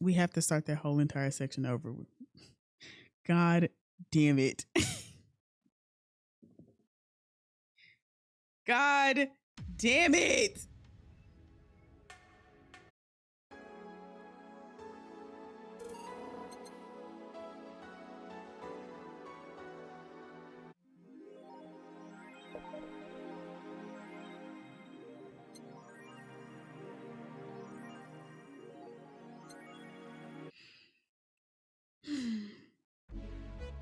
We have to start that whole entire section over. God damn it. God damn it.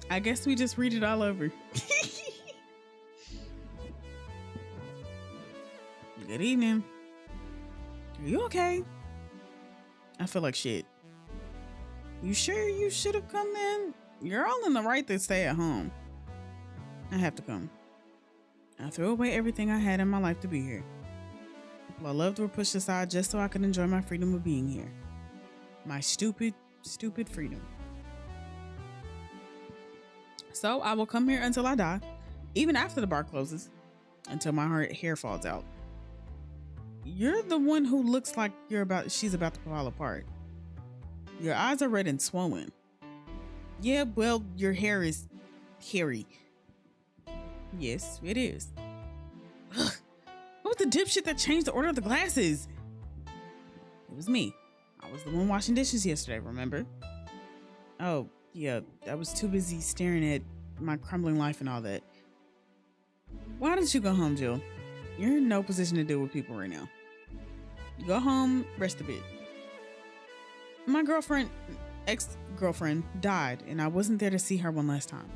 I guess we just read it all over. Good evening. Are you okay? I feel like shit. You sure you should have come then? You're all in the right to stay at home. I have to come. I threw away everything I had in my life to be here. People I loved were pushed aside just so I could enjoy my freedom of being here. My stupid, stupid freedom. So I will come here until I die, even after the bar closes, until my hair falls out. You're the one who looks like she's about to fall apart. Your eyes are red and swollen. Yeah, well, your hair is hairy. Yes, it is. Ugh. What was the dipshit that changed the order of the glasses? It was me. I was the one washing dishes yesterday, remember? Oh, yeah, I was too busy staring at my crumbling life and all that. Why didn't you go home, Jill? You're in no position to deal with people right now. Go home, rest a bit. My ex-girlfriend, died, and I wasn't there to see her one last time.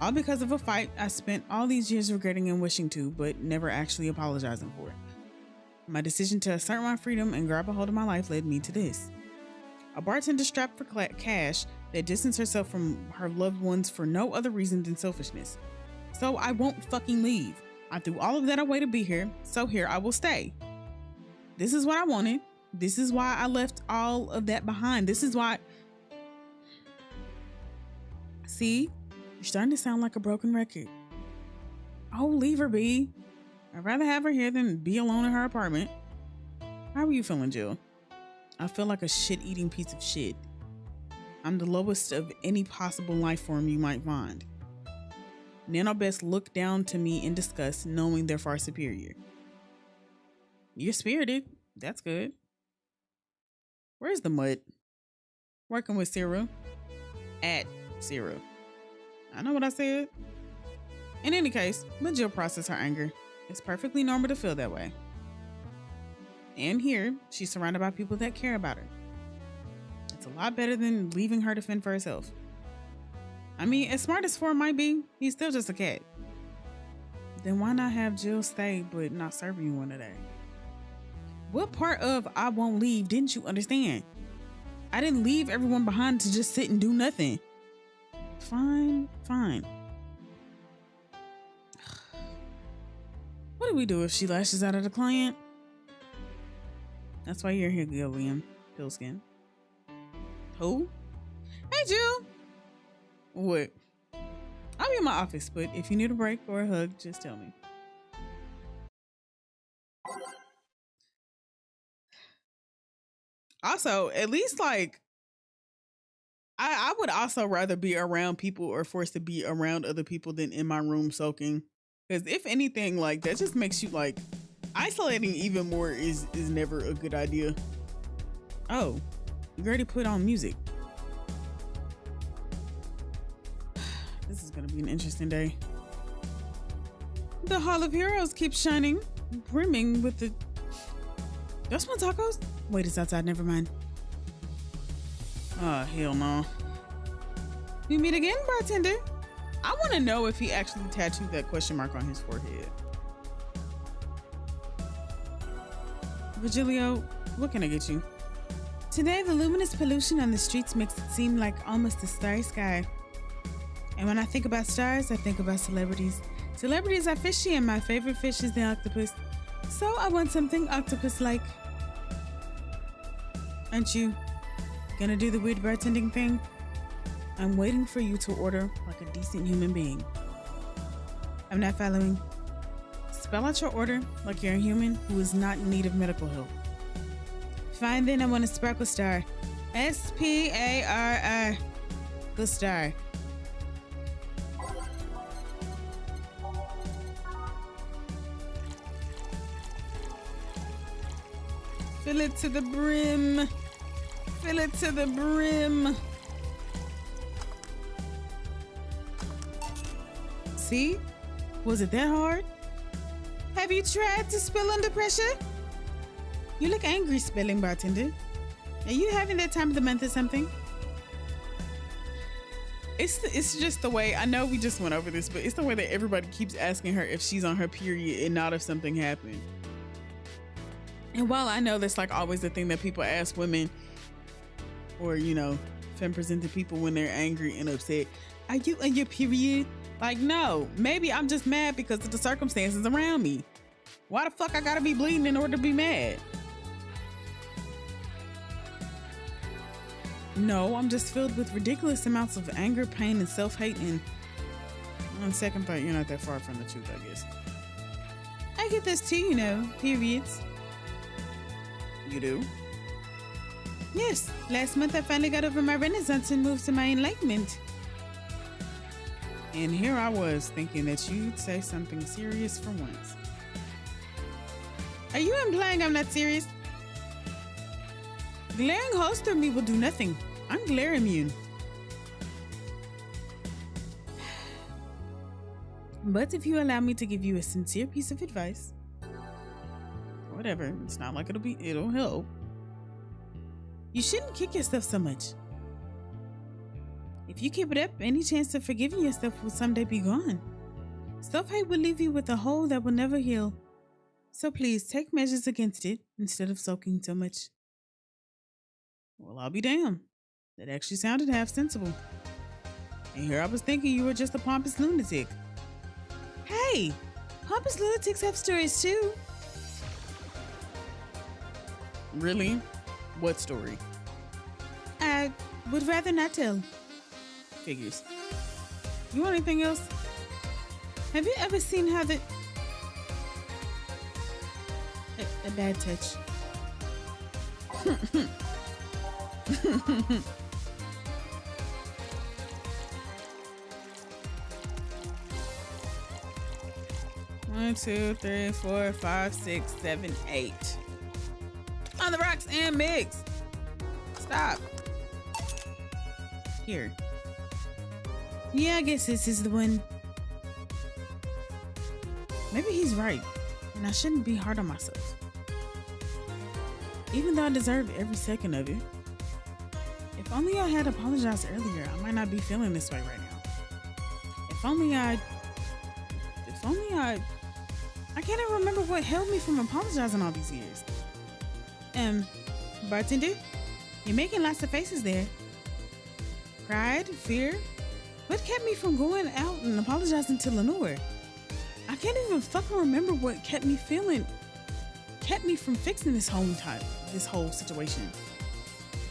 All because of a fight I spent all these years regretting and wishing to, but never actually apologizing for. My decision to assert my freedom and grab a hold of my life led me to this. A bartender strapped for cash that distanced herself from her loved ones for no other reason than selfishness. So I won't fucking leave. I threw all of that away to be here, so here I will stay. This is what I wanted. This is why I left all of that behind. This is why... See? You're starting to sound like a broken record. Oh, leave her be. I'd rather have her here than be alone in her apartment. How are you feeling, Jill? I feel like a shit-eating piece of shit. I'm the lowest of any possible life form you might find. Nano best look down to me in disgust, knowing they're far superior. You're spirited. That's good. Where's the mud? Working with Cyril. At Cyril. I know what I said. In any case, let Jill process her anger. It's perfectly normal to feel that way. And here, she's surrounded by people that care about her. It's a lot better than leaving her to fend for herself. I mean, as smart as Ford might be, he's still just a cat. Then why not have Jill stay but not serve you one today? What part of I won't leave didn't you understand? I didn't leave everyone behind to just sit and do nothing. Fine, fine. What do we do if she lashes out at a client? That's why you're here, Gilliam Pillskin. Who? Hey, Jill. What? I'll be in my office, but if you need a break or a hug, just tell me. Also, at least like, I would also rather be around people or forced to be around other people than in my room soaking. Because if anything, like that just makes you like isolating even more is never a good idea. Oh, you already put on music. This is gonna be an interesting day. The Hall of Heroes keeps shining, brimming with the... Those want tacos? Wait, it's outside, never mind. Oh, hell no. We meet again, bartender. I want to know if he actually tattooed that question mark on his forehead. Virgilio, what can I get you? Today, the luminous pollution on the streets makes it seem like almost a starry sky. And when I think about stars, I think about celebrities. Celebrities are fishy, and my favorite fish is the octopus. So I want something octopus-like. Aren't you gonna do the weird bartending thing? I'm waiting for you to order like a decent human being. I'm not following. Spell out your order like you're a human who is not in need of medical help. Fine then, I want a sparkle star. S-P-A-R-R. Good star. Fill it to the brim. Fill it to the brim. See? Was it that hard? Have you tried to spill under pressure? You look angry spilling, bartender. Are you having that time of the month or something? It's just the way, I know we just went over this, but it's the way that everybody keeps asking her if she's on her period and not if something happened. And while I know that's like always the thing that people ask women or, you know, femme presented people when they're angry and upset, are you on your period? Like, no, maybe I'm just mad because of the circumstances around me. Why the fuck I gotta be bleeding in order to be mad? No, I'm just filled with ridiculous amounts of anger, pain, and self-hate, and on second thought, you're not that far from the truth, I guess. I get this too, you know, periods. You do? Yes, last month I finally got over my renaissance and moved to my enlightenment. And here I was thinking that you'd say something serious for once. Are you implying I'm not serious? Glaring holes through me will do nothing. I'm glare immune. But if you allow me to give you a sincere piece of advice, whatever, it's not like it'll help. You shouldn't kick yourself so much. If you keep it up, any chance of forgiving yourself will someday be gone. Self-hate will leave you with a hole that will never heal. So please take measures against it instead of sulking so much. Well, I'll be damned. That actually sounded half sensible. And here I was thinking you were just a pompous lunatic. Hey, pompous lunatics have stories too. Really? What story? I would rather not tell. Figures. You want anything else? Have you ever seen how the... A bad touch. One, two, three, four, five, 6, 7, 8. On the rocks and mix. Stop. Here. Yeah, I guess this is the one. Maybe he's right, and I shouldn't be hard on myself. Even though I deserve every second of it. If only I had apologized earlier, I might not be feeling this way right now. If only I can't even remember what held me from apologizing all these years. Bartender, you're making lots of faces there. Pride, fear. What kept me from going out and apologizing to Lenore? I can't even fucking remember what kept me from fixing this whole situation.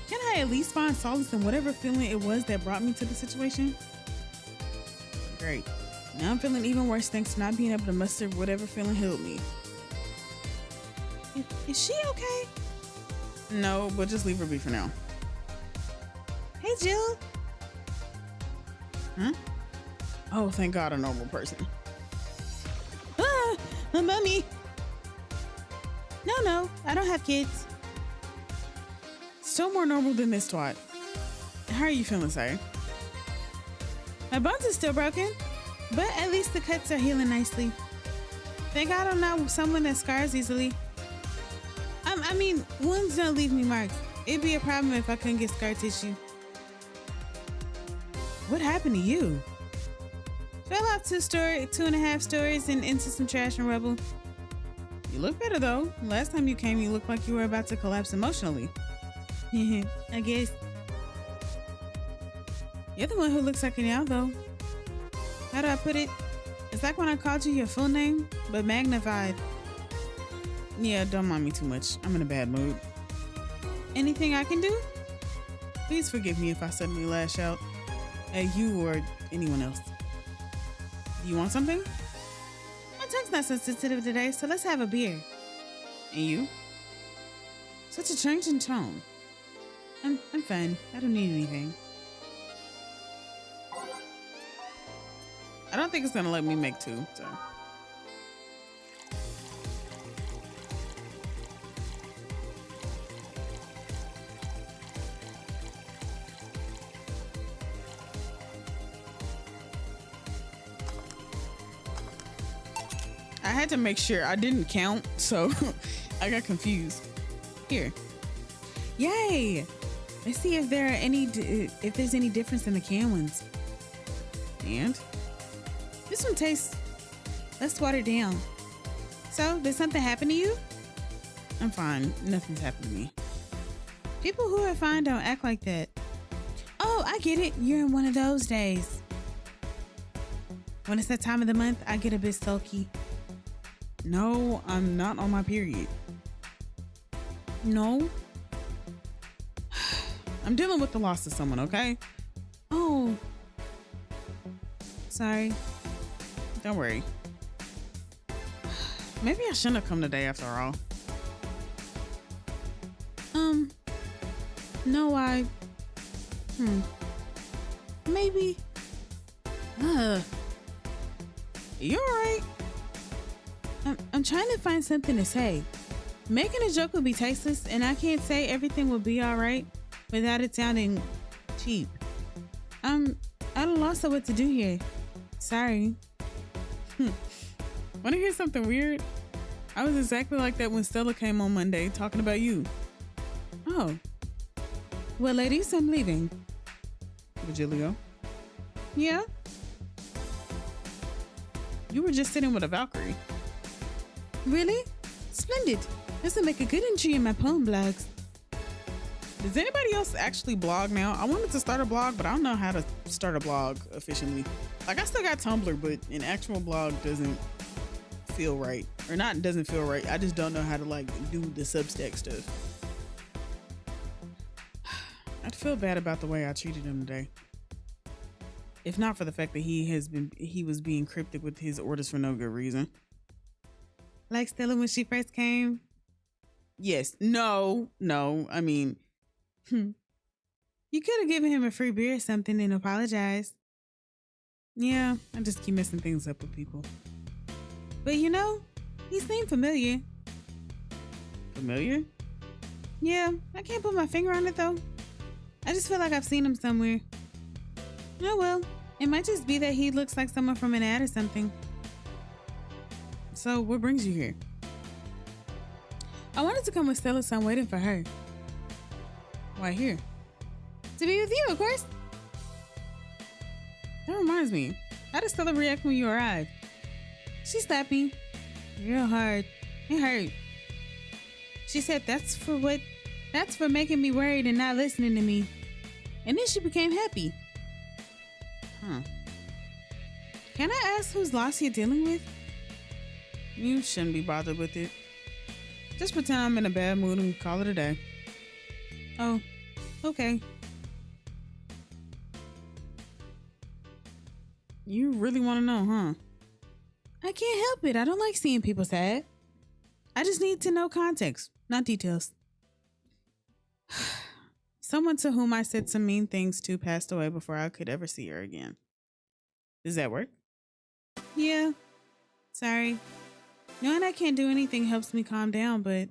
Can I at least find solace in whatever feeling it was that brought me to the situation? Great. Now I'm feeling even worse thanks to not being able to muster whatever feeling healed me. Is she okay? No, but just leave her be for now. Hey, Jill. Huh? Oh, thank God, a normal person. Ah, a mummy. No, I don't have kids. Still more normal than this twat. How are you feeling, sir? My bones are still broken, but at least the cuts are healing nicely. Thank God I'm not someone that scars easily. I mean, wounds don't leave me marks. It'd be a problem if I couldn't get scar tissue. What happened to you? Fell off 2.5 stories and into some trash and rubble. You look better though. Last time you came, you looked like you were about to collapse emotionally. I guess. You're the one who looks like it now though. How do I put it? It's like when I called you your full name, but magnified. Yeah, don't mind me too much. I'm in a bad mood. Anything I can do? Please forgive me if I suddenly lash out. You or anyone else. Do you want something? My tongue's not so sensitive today, so let's have a beer. And you? Such a change in tone. I'm fine. I don't need anything. I don't think it's gonna let me make two, so. I had to make sure I didn't count, so I got confused. Here. Yay! Let's see if there are if there's any difference in the can ones. And this one tastes less watered down. So, did something happen to you? I'm fine. Nothing's happened to me. People who are fine don't act like that. Oh, I get it. You're in one of those days. When it's that time of the month, I get a bit sulky. No, I'm not on my period. No? I'm dealing with the loss of someone, okay? Oh. Sorry. Don't worry. Maybe I shouldn't have come today after all. No, maybe. You alright? I'm trying to find something to say. Making a joke would be tasteless, and I can't say everything will be alright without it sounding cheap. I'm at a loss of what to do here. Sorry. Want to hear something weird? I was exactly like that when Stella came on Monday talking about you. Oh. Well, ladies, I'm leaving. Virgilio? Yeah? You were just sitting with a Valkyrie. Really? Splendid. This will make a good entry in my poem blogs. Does anybody else actually blog now? I wanted to start a blog, but I don't know how to start a blog efficiently. Like, I still got Tumblr, but an actual blog doesn't feel right. Or not doesn't feel right. I just don't know how to, like, do the Substack stuff. I'd feel bad about the way I treated him today. If not for the fact that he was being cryptic with his orders for no good reason. Like Stella when she first came? Yes. No. I mean, you could have given him a free beer or something and apologized. Yeah, I just keep messing things up with people. But you know, he seemed familiar. Familiar? Yeah, I can't put my finger on it though. I just feel like I've seen him somewhere. Oh well, it might just be that he looks like someone from an ad or something. So what brings you here? I wanted to come with Stella, so I'm waiting for her. Why here? To be with you, of course. That reminds me, how did Stella react when you arrived? She slapped me real hard. It hurt. She said that's for making me worried and not listening to me. And then she became happy. Huh. Can I ask whose loss you're dealing with? You shouldn't be bothered with it. Just pretend I'm in a bad mood and call it a day. Oh, okay. You really want to know, huh? I can't help it. I don't like seeing people sad. I just need to know context, not details. Someone to whom I said some mean things to passed away before I could ever see her again. Does that work? Yeah. Sorry. Knowing I can't do anything helps me calm down, but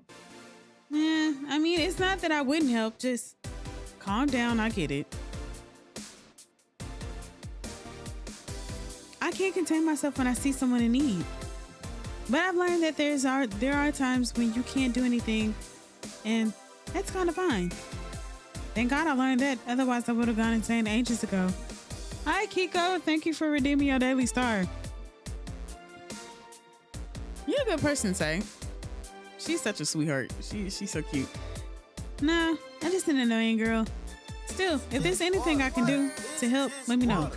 I mean, it's not that I wouldn't help, just calm down, I get it. I can't contain myself when I see someone in need. But I've learned that there are times when you can't do anything, and that's kind of fine. Thank God I learned that, otherwise I would have gone insane ages ago. Hi Kiko, thank you for redeeming your daily star. You're a good person, Say. She's such a sweetheart. She's so cute. Nah, I'm just an annoying girl. Still, if there's anything I can do to help, let me know.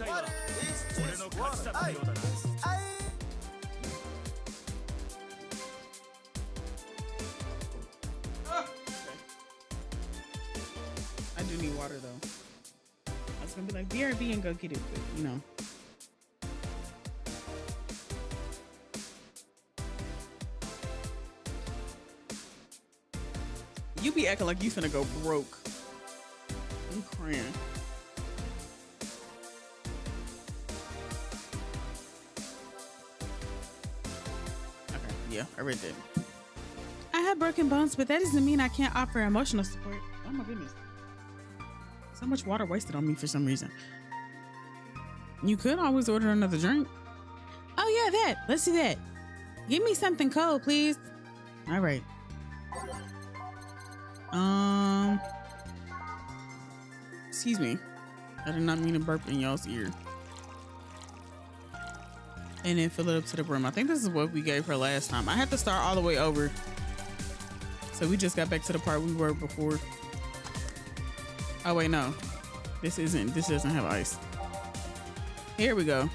I do need water though. was gonna be like BRB and go get it, but you know. You be acting like you finna go broke. I'm crying. Okay, yeah, I read that. I have broken bones, but that doesn't mean I can't offer emotional support. Oh my goodness. So much water wasted on me for some reason. You could always order another drink. Oh yeah, that. Let's do that. Give me something cold, please. All right. Excuse me. I did not mean to burp in y'all's ear. And then fill it up to the brim. I think this is what we gave her last time. I had to start all the way over. So we just got back to the part we were before. Oh wait, no. This doesn't have ice. Here we go.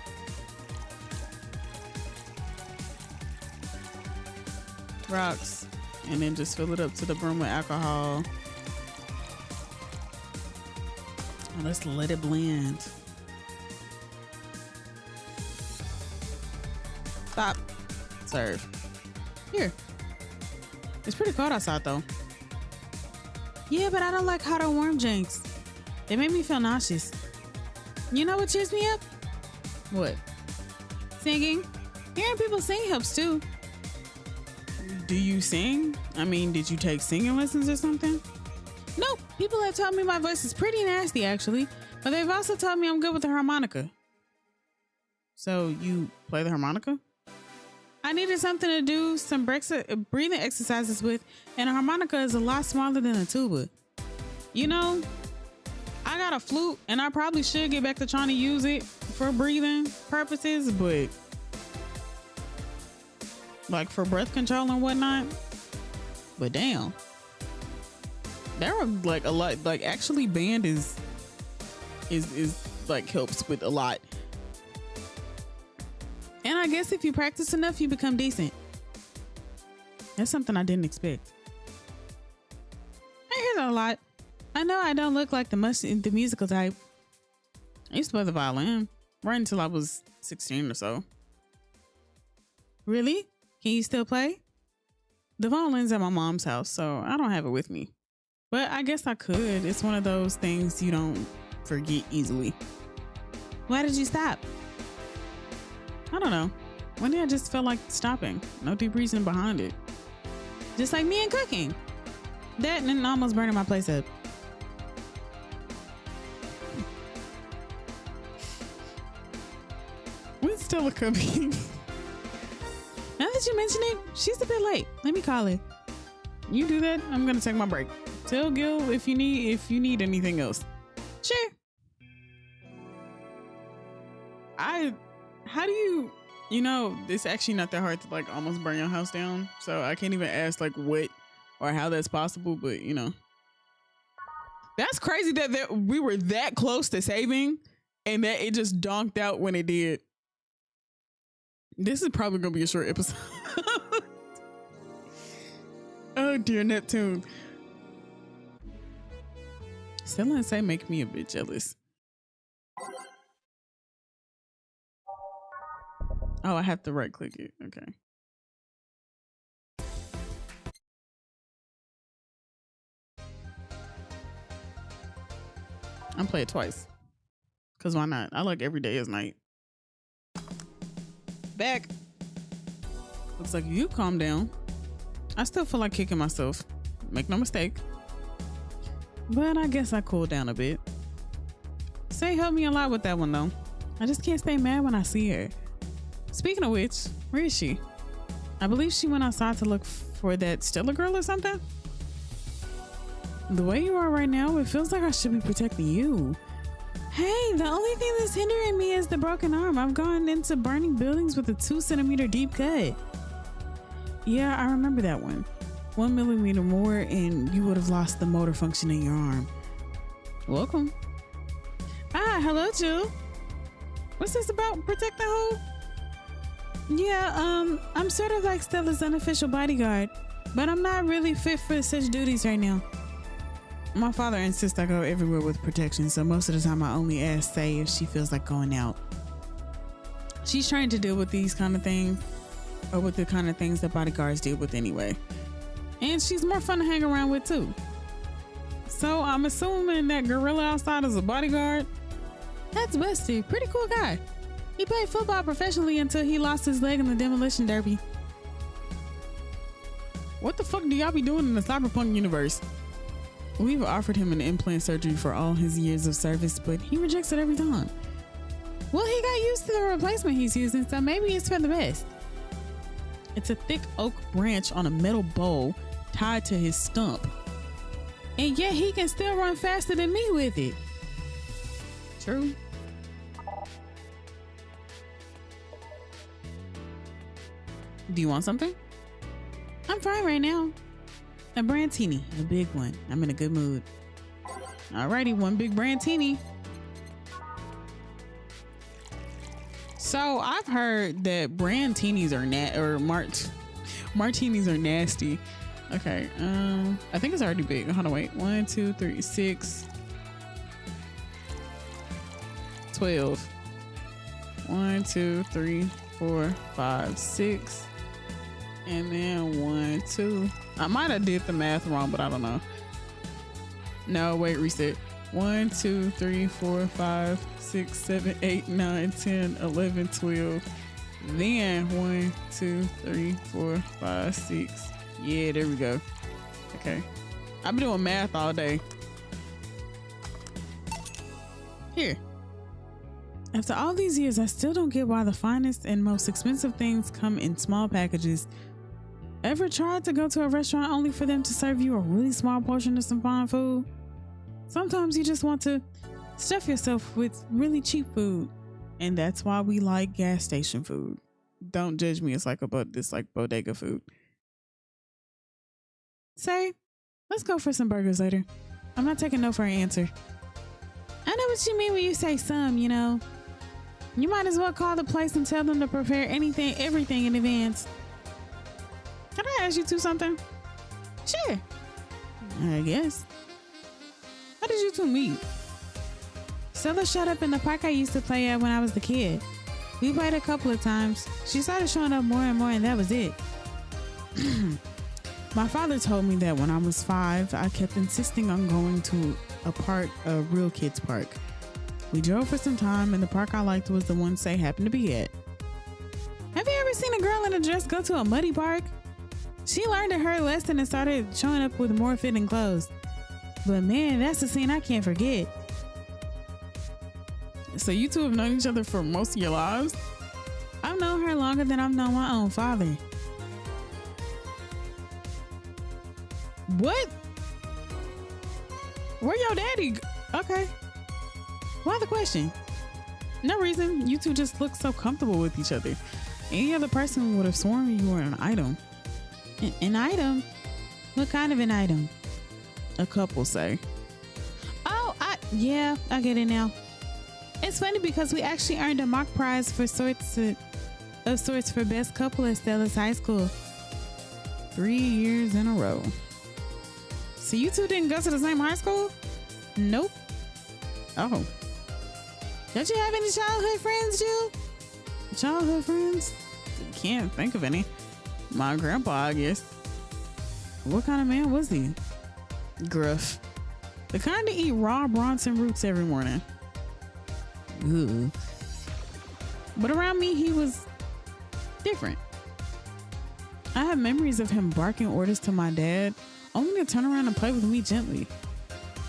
Rocks. And then just fill it up to the brim with alcohol. And let's let it blend. Stop. Serve. Here. It's pretty cold outside though. Yeah, but I don't like hot or warm drinks. They make me feel nauseous. You know what cheers me up? What? Singing. Hearing people sing helps too. Do you sing? I mean, did you take singing lessons or something? Nope. People have told me my voice is pretty nasty actually, but they've also told me I'm good with the harmonica. So you play the harmonica? I needed something to do some breathing exercises with, and a harmonica is a lot smaller than a tuba. You know, I got a flute, and I probably should get back to trying to use it for breathing purposes, but like for breath control and whatnot. But damn, there are like a lot. Like actually, band is like helps with a lot. And I guess if you practice enough, you become decent. That's something I didn't expect. I hear that a lot. I know I don't look like the musical type. I used to play the violin right until I was 16 or so. Really? Can you still play? The violin's at my mom's house, so I don't have it with me. But I guess I could. It's one of those things you don't forget easily. Why did you stop? I don't know. One day I just felt like stopping. No deep reason behind it. Just like me and cooking. That and almost burning my place up. When's Stella coming? Now that you mention it, she's a bit late. Let me call her. You do that, I'm gonna take my break. Tell Gil if you need anything else. Sure. How do you know, it's actually not that hard to like almost burn your house down. So I can't even ask like what or how that's possible, but you know. That's crazy that we were that close to saving and that it just donked out when it did. This is probably gonna be a short episode. Oh dear, Neptune. Stella and Say make me a bit jealous. Oh, I have to right click it. Okay. I'm playing it twice. Cause why not? I like every day is night. Back. Looks like you calm down. I still feel like kicking myself. Make no mistake. But I guess I cooled down a bit. Say helped me a lot with that one though. I just can't stay mad when I see her. Speaking of which, where is she? I believe she went outside to look for that Stella girl or something. The way you are right now, it feels like I should be protecting you. Hey, the only thing that's hindering me is the broken arm. I've gone into burning buildings with a 2-centimeter deep cut. Yeah, I remember that one. 1 millimeter more and you would have lost the motor function in your arm. Welcome. Ah, hello, Jill. What's this about? Protect the hoe? Yeah, I'm sort of like Stella's unofficial bodyguard, but I'm not really fit for such duties right now. My father insists I go everywhere with protection, so most of the time I only ask Say if she feels like going out. She's trying to deal with these kind of things, or with the kind of things that bodyguards deal with anyway. And she's more fun to hang around with too. So I'm assuming that gorilla outside is a bodyguard. That's Buster, pretty cool guy. He played football professionally until he lost his leg in the demolition derby. What the fuck do y'all be doing in the Cyberpunk universe? We've offered him an implant surgery for all his years of service, but he rejects it every time. Well, he got used to the replacement he's using, so maybe it's for the best. It's a thick oak branch on a metal bowl tied to his stump. And yet he can still run faster than me with it. True. Do you want something? I'm fine right now. A brandini, a big one. I'm in a good mood. Alrighty, one big brandini. So I've heard that brandinis are martinis are nasty. Okay, I think it's already big. Hold on, wait. 1, 2, 3, 6, 12. 1, 2, 3, 4, 5, 6. And then 1, 2. I might have did the math wrong, but I don't know. No, wait, reset. 1, 2, 3, 4, 5, 6, 7, 8, 9, 10, 11, 12. Then 1, 2, 3, 4, 5, 6. Yeah, there we go. Okay. I've been doing math all day. Here. After all these years, I still don't get why the finest and most expensive things come in small packages. Ever tried to go to a restaurant only for them to serve you a really small portion of some fine food? Sometimes you just want to stuff yourself with really cheap food. And that's why we like gas station food. Don't judge me. It's like bodega food. Say, let's go for some burgers later. I'm not taking no for an answer. I know what you mean when you say some, you know. You might as well call the place and tell them to prepare everything in advance. Can I ask you two something? Sure. I guess. How did you two meet? Stella showed up in the park I used to play at when I was a kid. We played a couple of times. She started showing up more and more, and that was it. My father told me that when I was 5, I kept insisting on going to a real kids park. We drove for some time, and the park I liked was the one Say happened to be at. Have you ever seen a girl in a dress go to a muddy park? She learned her lesson and started showing up with more fitting clothes. But man, that's a scene I can't forget. So you two have known each other for most of your lives? I've known her longer than I've known my own father. What? Where your daddy? Okay. Why the question? No reason. You two just look so comfortable with each other. Any other person would have sworn you were an item. An item? What kind of an item? A couple say. Oh, yeah, I get it now. It's funny because we actually earned a mock prize for sorts for best couple at Stella's high school. 3 years in a row. So you two didn't go to the same high school? Nope. Oh. Don't you have any childhood friends, Jill? Childhood friends? Can't think of any. My grandpa, I guess. What kind of man was he? Gruff. The kind to eat raw Bronson roots every morning. Ooh. But around me, he was different. I have memories of him barking orders to my dad, only to turn around and play with me gently.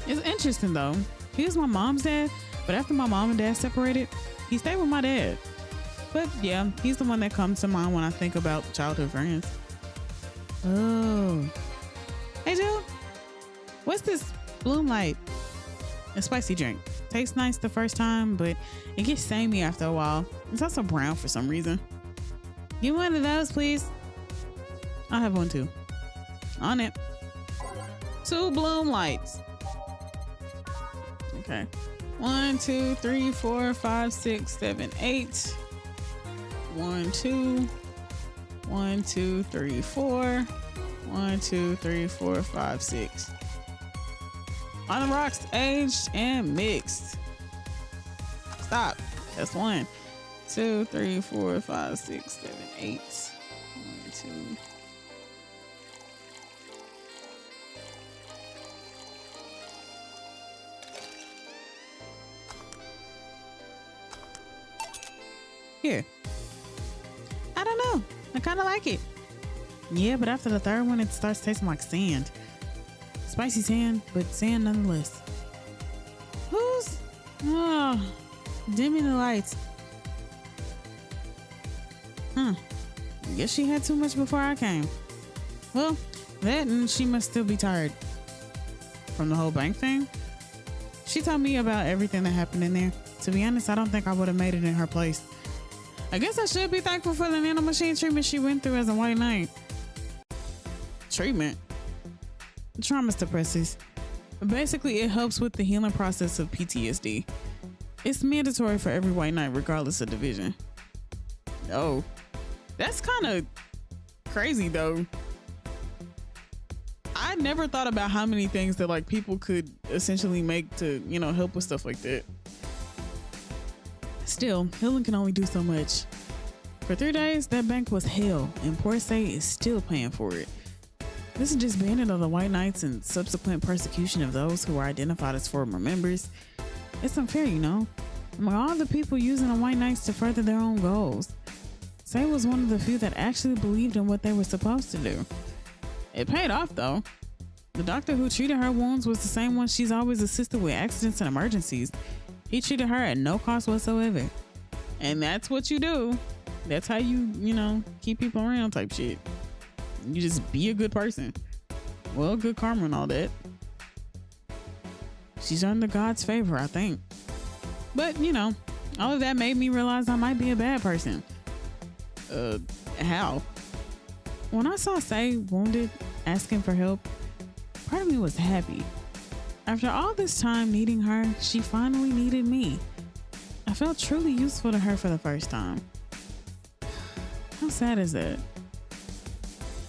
It's interesting though. He was my mom's dad, but after my mom and dad separated, he stayed with my dad. But yeah, he's the one that comes to mind when I think about childhood friends. Oh. Hey Jill, what's this Bloom Light? A spicy drink. Tastes nice the first time, but it gets samey after a while. It's also brown for some reason. Give one of those, please. I'll have one too. On it. 2 Bloom Lights. Okay. 1, 2, 3, 4, 5, 6, 7, 8. 1, 2. 1, 2, 3, 4. 1, 2, 3, 4, 5, 6. On the rocks, aged and mixed. Stop. That's 1, 2, 3, 4, 5, 6, 7, 8. 1, 2. Here. I don't know. I kind of like it. Yeah, but after the third one, it starts tasting like sand. Spicy sand, but sand nonetheless. Who's? Oh, dimming the lights. Huh. Guess she had too much before I came. Well, that and she must still be tired. From the whole bank thing? She told me about everything that happened in there. To be honest, I don't think I would have made it in her place. I guess I should be thankful for the nanomachine treatment she went through as a white knight. Treatment? Trauma suppressors. Basically, it helps with the healing process of PTSD. It's mandatory for every white knight, regardless of division. Oh, that's kind of crazy, though. I never thought about how many things that like people could essentially make to, you know, help with stuff like that. Still, healing can only do so much. For 3 days, that bank was hell, and poor Say is still paying for it. This is just banning of the White Knights and subsequent persecution of those who are identified as former members. It's unfair, you know, among all the people using the White Knights to further their own goals. Say was one of the few that actually believed in what they were supposed to do. It paid off, though. The doctor who treated her wounds was the same one she's always assisted with accidents and emergencies. He treated her at no cost whatsoever. And that's what you do. That's how you know, keep people around type shit. You just be a good person. Well, good karma and all that. She's earned the God's favor, I think. But, you know, all of that made me realize I might be a bad person. How? When I saw Say wounded, asking for help, part of me was happy. After all this time needing her, she finally needed me. I felt truly useful to her for the first time. How sad is that?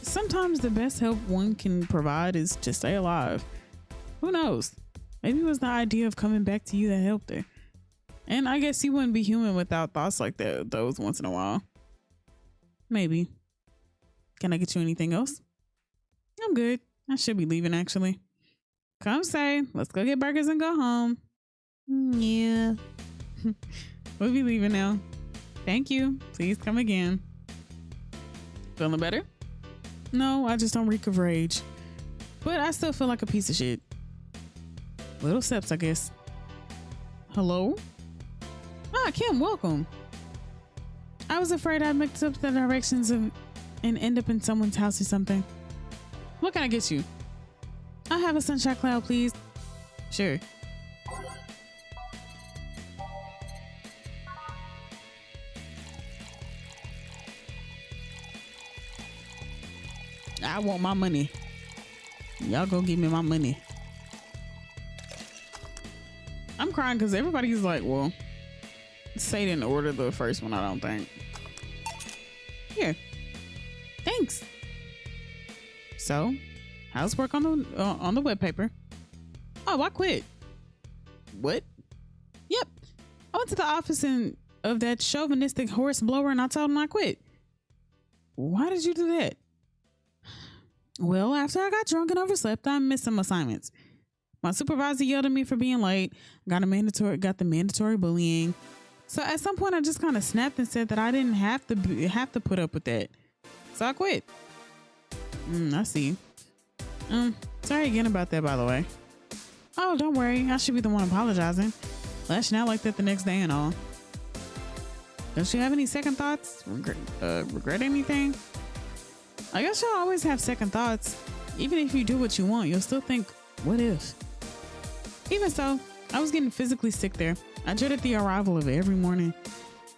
Sometimes the best help one can provide is to stay alive. Who knows? Maybe it was the idea of coming back to you that helped her. And I guess you wouldn't be human without thoughts like that, those once in a while. Maybe. Can I get you anything else? I'm good. I should be leaving, actually. Come Say, let's go get burgers and go home. Yeah. We'll be leaving now. Thank you. Please come again. Feeling better? No, I just don't reek of rage. But I still feel like a piece of shit. Little steps, I guess. Hello? Ah, Kim, welcome. I was afraid I'd mix up the directions and end up in someone's house or something. What can I get you? I'll have a sunshine cloud, please. Sure. I want my money. Y'all go give me my money. I'm crying because everybody's like, well, Say didn't order the first one, I don't think. Here. Thanks. So, how's work on the web paper? Oh, I quit. What? Yep. I went to the office of that chauvinistic horse blower and I told him I quit. Why did you do that? Well, after I got drunk and overslept, I missed some assignments. My supervisor yelled at me for being late. Got the mandatory bullying. So at some point, I just kind of snapped and said that I didn't have to put up with that. So I quit. I see. Sorry again about that, by the way. Oh, don't worry. I should be the one apologizing. Lashing out like that the next day and all. Don't you have any second thoughts? Regret anything? I guess you'll always have second thoughts. Even if you do what you want, you'll still think, what if? Even so, I was getting physically sick there. I dreaded the arrival of it every morning.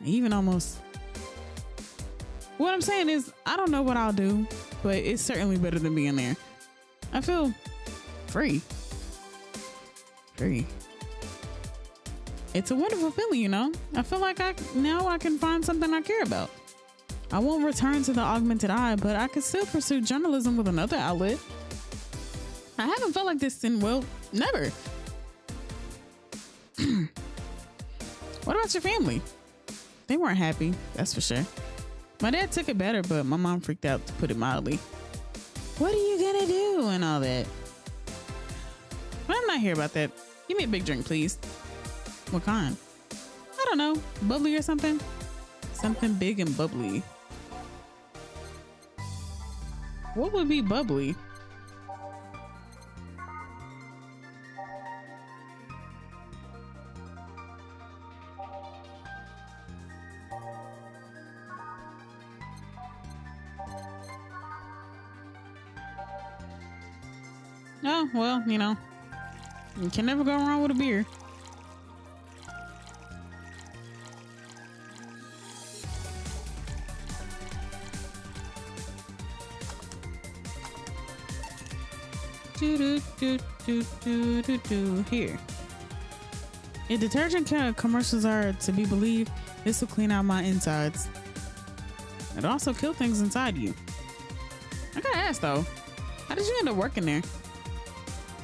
Even almost. What I'm saying is, I don't know what I'll do, but it's certainly better than being there. I feel free. Free. It's a wonderful feeling, you know? I feel like now I can find something I care about. I won't return to the augmented eye, but I could still pursue journalism with another outlet. I haven't felt like this in, well, never. What about your family? They weren't happy, that's for sure. My dad took it better, but my mom freaked out, to put it mildly. What are you gonna do and all that? But I'm not here about that. Give me a big drink, please. What kind? I don't know. Bubbly or something? Something big and bubbly. What would be bubbly? Oh, well, you know, you can never go wrong with a beer. Here. If detergent commercials are to be believed, this will clean out my insides. It'll also kill things inside you. I gotta ask though, how did you end up working there?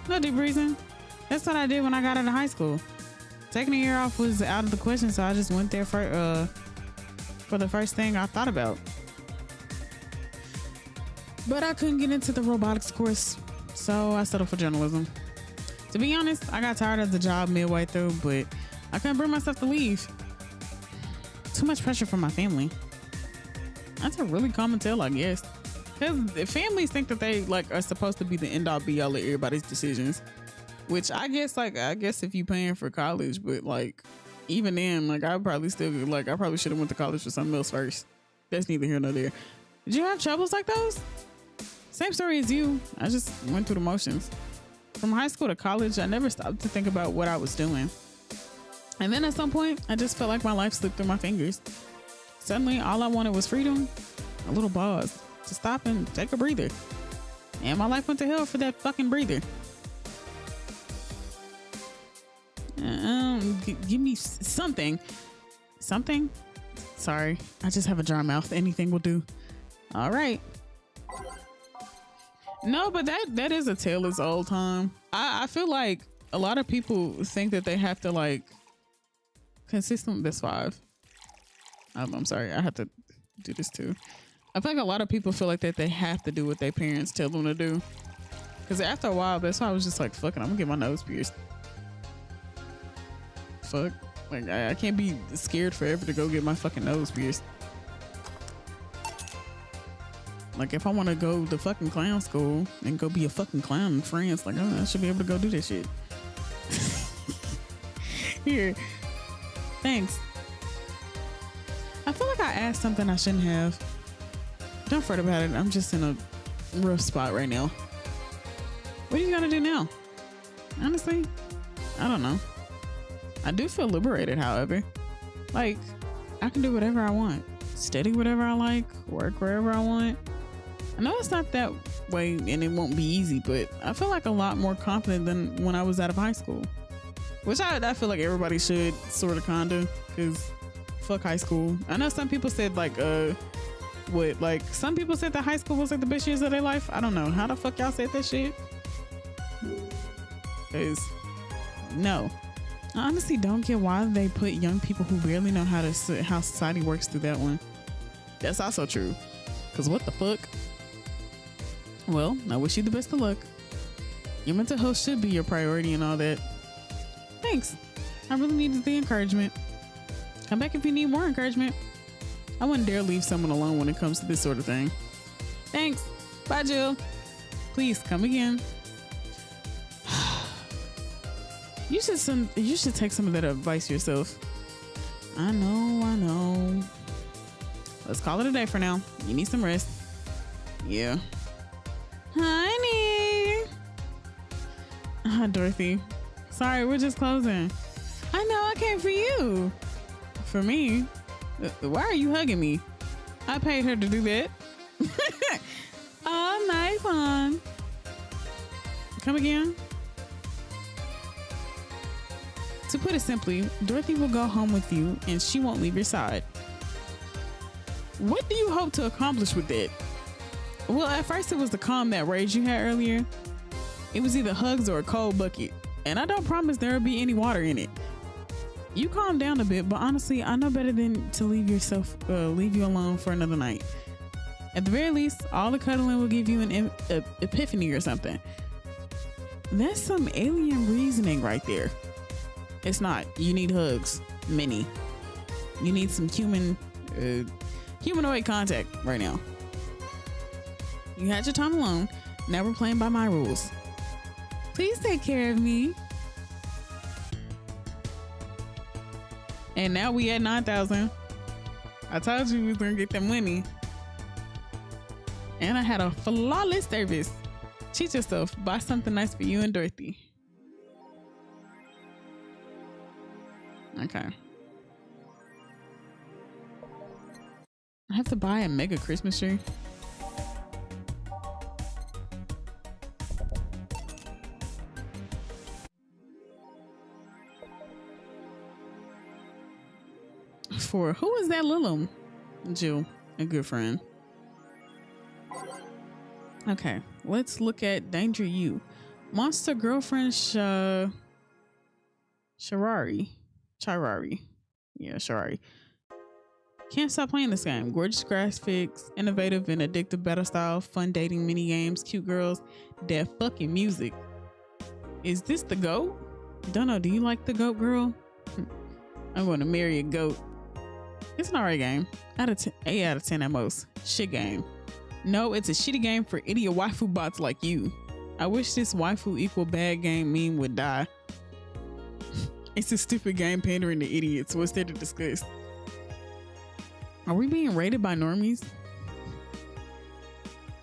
No deep reason. That's what I did when I got out of high school. Taking a year off was out of the question, so I just went there for the first thing I thought about. But I couldn't get into the robotics course, so I settled for journalism. To be honest, I got tired of the job midway through, but I couldn't bring myself to leave. Too much pressure from my family. That's a really common tale, I guess. Because families think that they like are supposed to be the end all be all of everybody's decisions, which I guess if you paying for college, but like even then, like I probably should have went to college for something else first. That's neither here nor there. Did you have troubles like those? Same story as you. I just went through the motions. From high school to college, I never stopped to think about what I was doing. And then at some point, I just felt like my life slipped through my fingers. Suddenly, all I wanted was freedom, a little pause to stop and take a breather. And my life went to hell for that fucking breather. Give me something. Something? Sorry, I just have a dry mouth. Anything will do. All right. No, but that is a tale as old time. I feel like a lot of people think that they have to like consistent. That's 5. I'm sorry, I have to do this too. I feel like a lot of people feel like that they have to do what their parents tell them to do. Because after a while, that's why I was just like, fuck it, I'm gonna get my nose pierced. Fuck. Like, I can't be scared forever to go get my fucking nose pierced. Like, if I want to go to fucking clown school and go be a fucking clown in France, like, I should be able to go do that shit. Here. Thanks. I feel like I asked something I shouldn't have. Don't fret about it. I'm just in a rough spot right now. What are you gonna do now? Honestly, I don't know. I do feel liberated, however. Like, I can do whatever I want. Study whatever I like. Work wherever I want. I know it's not that way and it won't be easy, but I feel like a lot more confident than when I was out of high school. Which I feel like everybody should, sort of, kinda, because fuck high school. I know some people said like, some people said that high school was like the best years of their life. I don't know. How the fuck y'all said that shit? Because, no. I honestly don't get why they put young people who barely know how society works through that one. That's also true. Because what the fuck? Well, I wish you the best of luck. Your mental health should be your priority and all that. Thanks. I really needed the encouragement. Come back if you need more encouragement. I wouldn't dare leave someone alone when it comes to this sort of thing. Thanks. Bye, Jill. Please come again. You should take some of that advice yourself. I know. Let's call it a day for now. You need some rest. Yeah. Honey. Dorothy. Sorry, we're just closing. I know, I came for you. For me? Why are you hugging me? I paid her to do that. Oh, nice one. Come again? To put it simply, Dorothy will go home with you and she won't leave your side. What do you hope to accomplish with that? Well, at first it was the calm that rage you had earlier. It was either hugs or a cold bucket. And I don't promise there will be any water in it. You calm down a bit, but honestly, I know better than to leave you alone for another night. At the very least, all the cuddling will give you an epiphany or something. That's some alien reasoning right there. It's not. You need hugs. Many. You need some humanoid contact right now. You had your time alone. Now we're playing by my rules. Please take care of me. And now we at 9,000. I told you we was gonna get that money. And I had a flawless service. Treat yourself. Buy something nice for you and Dorothy. Okay. I have to buy a mega Christmas tree. For who is that Lilum? Jill, a good friend. Okay, let's look at Danger You. Monster girlfriend Shirari. Yeah, Shirari. Can't stop playing this game. Gorgeous graphics, innovative and addictive battle style, fun dating mini games, cute girls, that fucking music. Is this the GOAT? Don't know. Do you like the GOAT, girl? I'm going to marry a GOAT. It's an alright game. 8 out of 10 at most. Shit game. No, it's a shitty game for idiot waifu bots like you. I wish this waifu equal bad game meme would die. It's a stupid game pandering to idiots. What's there to discuss? Are we being rated by normies?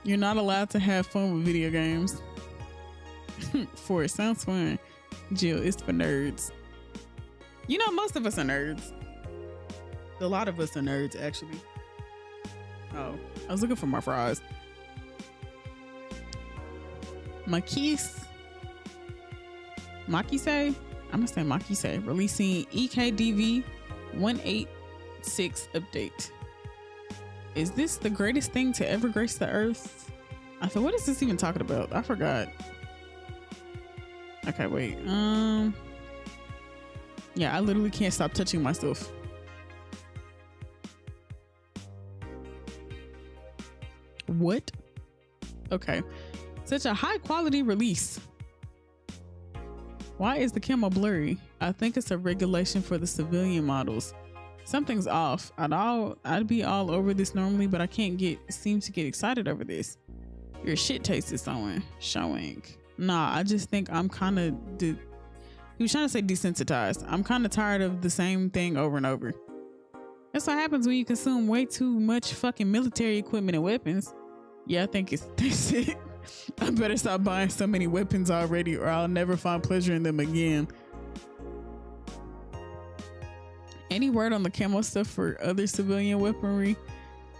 You're not allowed to have fun with video games. For it sounds fun. Jill, it's for nerds. You know, most of us are nerds. A lot of us are nerds, actually. Oh, I was looking for my fries. Makise? I'm gonna say Makise. Releasing EKDV 186 update. Is this the greatest thing to ever grace the earth? I thought, what is this even talking about? I forgot. Okay, wait. Yeah, I literally can't stop touching myself. What? Okay. Such a high quality release. Why is the camera blurry? I think it's a regulation for the civilian models. Something's off. I'd be all over this normally, but I can't seem to get excited over this. Your shit taste is showing. Nah, I just think I'm kind of he was trying to say desensitized. I'm kind of tired of the same thing over and over. That's what happens when you consume way too much fucking military equipment and weapons. Yeah, I think that's it. I better stop buying so many weapons already or I'll never find pleasure in them again. Any word on the camo stuff for other civilian weaponry?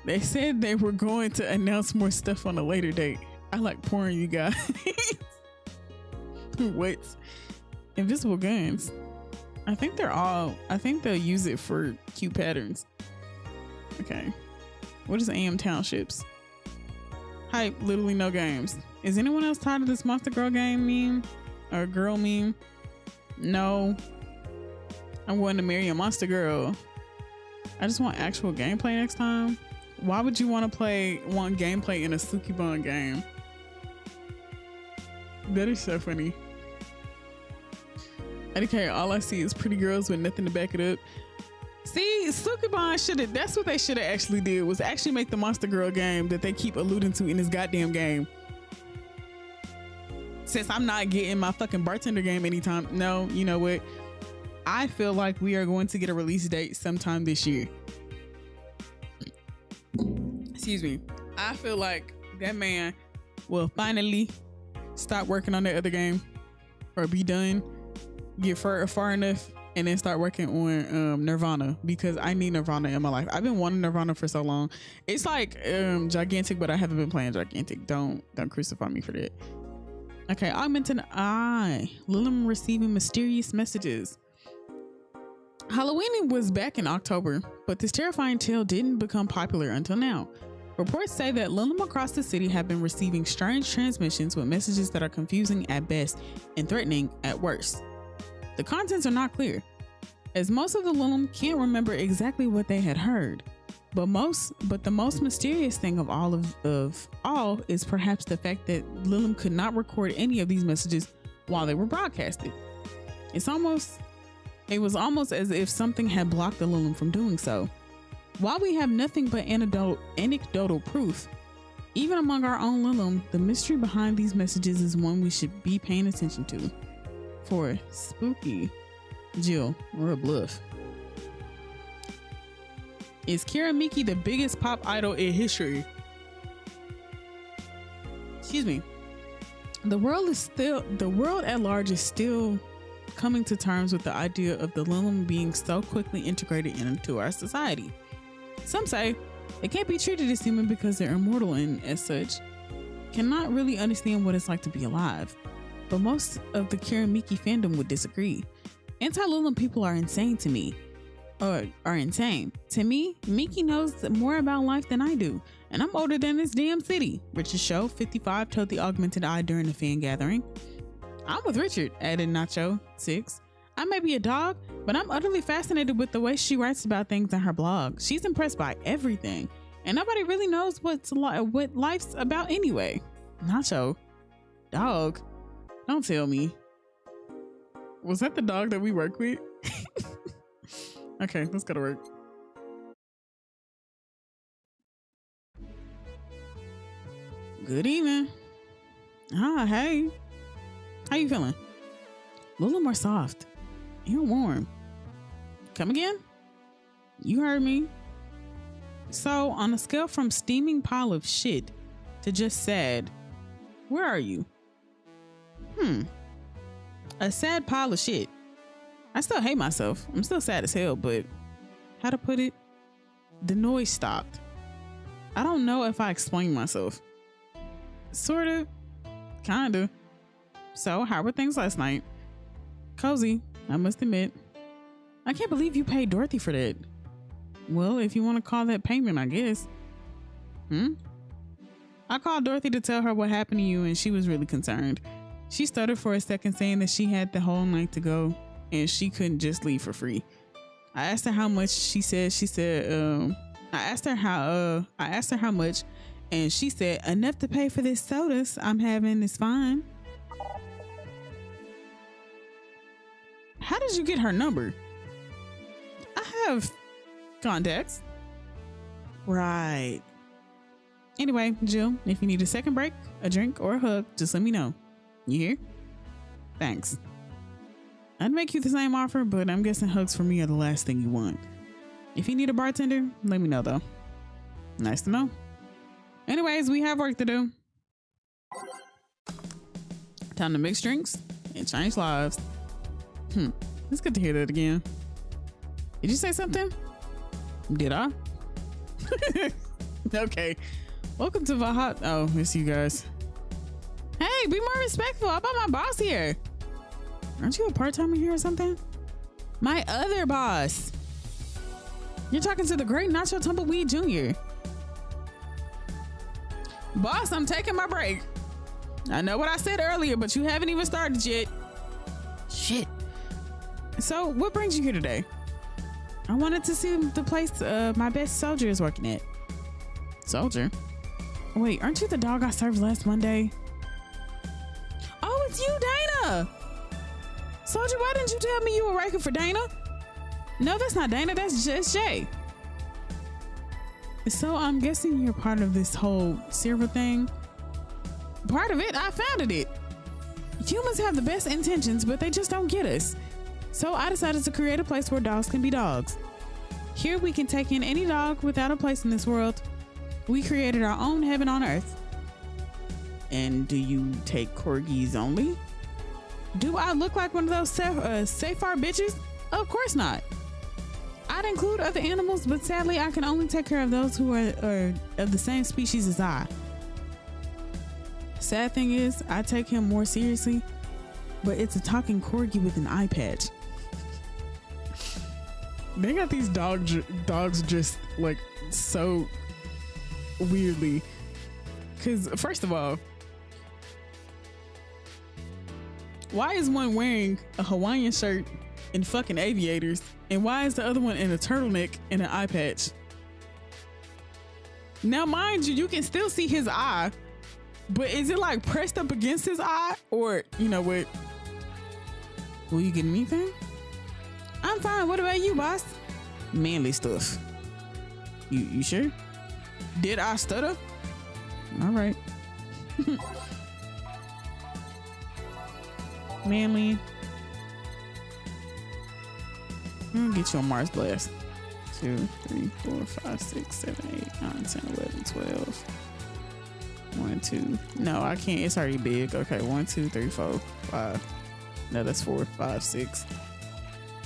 They said they were going to announce more stuff on a later date. I like porn, you guys. What? Invisible guns. I think they'll use it for cute patterns. Okay. What is AM Townships? Hype, literally no games. Is anyone else tired of this Monster Girl game meme? Or girl meme? No. I'm going to marry a monster girl. I just want actual gameplay next time. Why would you want gameplay in a Sukeban game? That is so funny. Okay, all I see is pretty girls with nothing to back it up. See, Sukeban that's what they should have actually did, was actually make the Monster Girl game that they keep alluding to in this goddamn game. Since I'm not getting my fucking bartender game anytime. No, you know what? I feel like we are going to get a release date sometime this year. Excuse me. I feel like that man will finally stop working on that other game or be done, get far enough, and then start working on Nirvana, because I need Nirvana in my life. I've been wanting Nirvana for so long. It's like Gigantic, but I haven't been playing Gigantic. Don't crucify me for that. Okay, Augmented Eye. Lilum receiving mysterious messages. Halloween was back in October, but this terrifying tale didn't become popular until now. Reports say that Lilum across the city have been receiving strange transmissions with messages that are confusing at best and threatening at worst. The contents are not clear. as most of the Lulum can't remember exactly what they had heard. But the most mysterious thing of all is perhaps the fact that Lulum could not record any of these messages while they were broadcasted. It was almost as if something had blocked the Lulum from doing so. While we have nothing but anecdotal proof, even among our own Lulum, the mystery behind these messages is one we should be paying attention to. For spooky, Jill, or a bluff. Is Kiramiki the biggest pop idol in history? Excuse me. The world at large is still coming to terms with the idea of the Lulum being so quickly integrated into our society. Some say they can't be treated as human because they're immortal and, as such, cannot really understand what it's like to be alive. But most of the Kiramiki fandom would disagree. Anti-Lulum people are insane to me. Are insane. To me, Miki knows more about life than I do, and I'm older than this damn city. Richard Show, 55, told the Augmented Eye during a fan gathering. I'm with Richard, added Nacho, 6. I may be a dog, but I'm utterly fascinated with the way she writes about things in her blog. She's impressed by everything, and nobody really knows what life's about anyway. Nacho, dog, don't tell me. Was that the dog that we work with? Okay, let's go to work. Good evening. Hey. How you feeling? A little more soft. You're warm. Come again? You heard me. So, on a scale from steaming pile of shit to just sad, where are you? A sad pile of shit. I still hate myself. I'm still sad as hell, but how to put it? The noise stopped. I don't know if I explained myself. Sorta. Kinda. So, how were things last night? Cozy, I must admit. I can't believe you paid Dorothy for that. Well, if you want to call that payment, I guess. I called Dorothy to tell her what happened to you, and she was really concerned. She stuttered for a second, saying that she had the whole night to go and she couldn't just leave for free. I asked her how much. I asked her how much, and she said enough to pay for this sodas I'm having is fine. How did you get her number? I have contacts. Right. Anyway, Jill, if you need a second break, a drink, or a hug, just let me know. You hear? Thanks. I'd make you the same offer, but I'm guessing hugs for me are the last thing you want. If you need a bartender, let me know though. Nice to know. Anyways, we have work to do. Time to mix drinks and change lives. It's good to hear that again. Did you say something? Did I? Okay. Welcome to Valhalla. Oh, it's you guys. Hey, be more respectful. How about my boss here? Aren't you a part-timer here or something? My other boss. You're talking to the great Nacho Tumbleweed Jr. Boss, I'm taking my break. I know what I said earlier, but you haven't even started yet. Shit. So, what brings you here today? I wanted to see the place my best soldier is working at. Soldier? Wait, aren't you the dog I served last Monday? Oh, it's you, Dana! Soldier, why didn't you tell me you were working for Dana? No, that's not Dana, that's just Jay. So I'm guessing you're part of this whole silver thing? Part of it? I founded it. Humans have the best intentions, but they just don't get us. So I decided to create a place where dogs can be dogs. Here we can take in any dog without a place in this world. We created our own heaven on earth. And do you take corgis only? Do I look like one of those Safar bitches? Of course not. I'd include other animals, but sadly I can only take care of those who are of the same species as I. Sad thing is, I take him more seriously, but it's a talking corgi with an eye patch. They got these dogs just like so weirdly. Because first of all, why is one wearing a Hawaiian shirt in fucking aviators? And why is the other one in a turtleneck and an eye patch? Now, mind you, you can still see his eye, but is it like pressed up against his eye? Or, you know what? Will you get anything? I'm fine. What about you, boss? Manly stuff. You sure? Did I stutter? All right. Manly. I'm gonna get you a Mars Blast. 2, 3, 4, 5, 6, 7, 8, 9, 10, 11, 12. 1, 2. No, I can't. It's already big. Okay, 1, 2, 3, 4, 5. No, that's 4, 5, 6.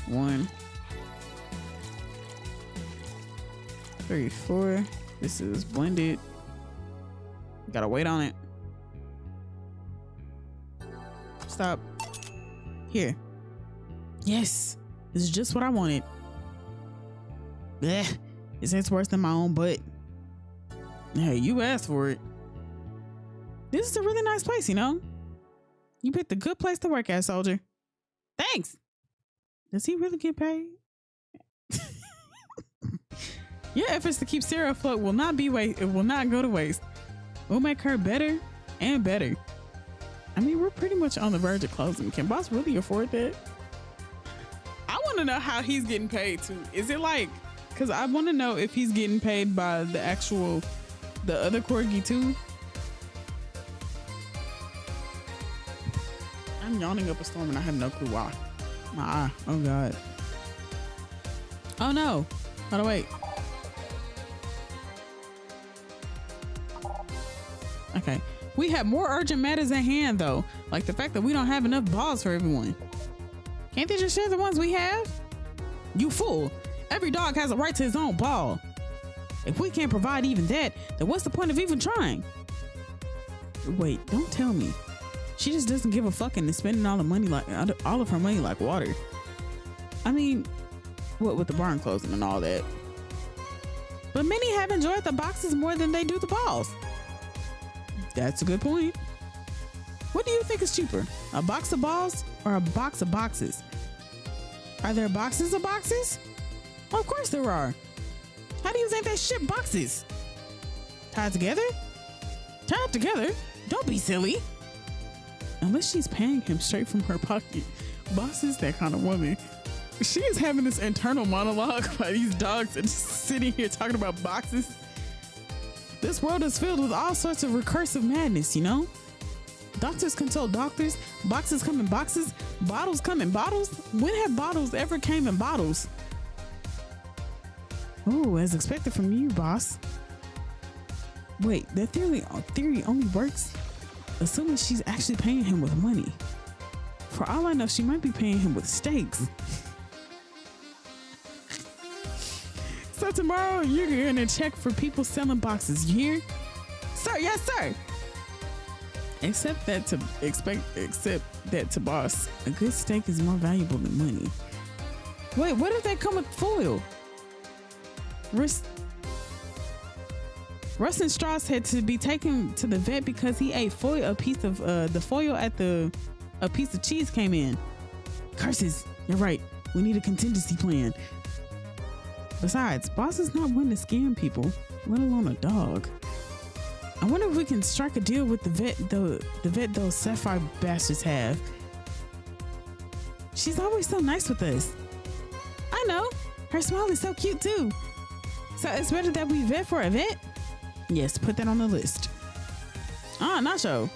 1, 3, 4. This is blended. Gotta wait on it. Stop. Here. Yes. This is just what I wanted. Blech. It tastes worse than my own butt. Hey, you asked for it. This is a really nice place, you know? You picked a good place to work at, soldier. Thanks. Does he really get paid? Your efforts to keep Sarah afloat will not go to waste. We'll make her better and better. I mean, we're pretty much on the verge of closing. Can boss really afford that? I want to know how he's getting paid too. Is it like, because I want to know if he's getting paid by the other corgi too. I'm yawning up a storm and I have no clue why. My eye. Oh God. Oh no. Hold on, wait. Okay. We have more urgent matters at hand though. Like the fact that we don't have enough balls for everyone. Can't they just share the ones we have? You fool. Every dog has a right to his own ball. If we can't provide even that, then what's the point of even trying? Wait, don't tell me. She just doesn't give a fuck and is spending all of her money like water. I mean, what with the barn closing and all that. But many have enjoyed the boxes more than they do the balls. That's a good point. What do you think is cheaper? A box of balls or a box of boxes? Are there boxes of boxes? Well, of course there are. How do you think they ship boxes? Tied together? Tied together? Don't be silly. Unless she's paying him straight from her pocket. Boss is that kind of woman. She is having this internal monologue by these dogs and just sitting here talking about boxes. This world is filled with all sorts of recursive madness, you know? Doctors consult doctors, boxes come in boxes, bottles come in bottles. When have bottles ever came in bottles? Oh, as expected from you, boss. Wait, that theory only works assuming she's actually paying him with money. For all I know, she might be paying him with steaks. So tomorrow you're gonna check for people selling boxes, you hear? Sir, yes, sir. Except that to boss, a good steak is more valuable than money. Wait, what if they come with foil? Russ and Strauss had to be taken to the vet because he ate foil. A piece of the foil at a piece of cheese came in. Curses! You're right. We need a contingency plan. Besides, boss is not one to scam people, let alone a dog. I wonder if we can strike a deal with the vet those Sapphire bastards have. She's always so nice with us. I know. Her smile is so cute too. So it's better that we vet for a vet? Yes, put that on the list. Ah, Nacho.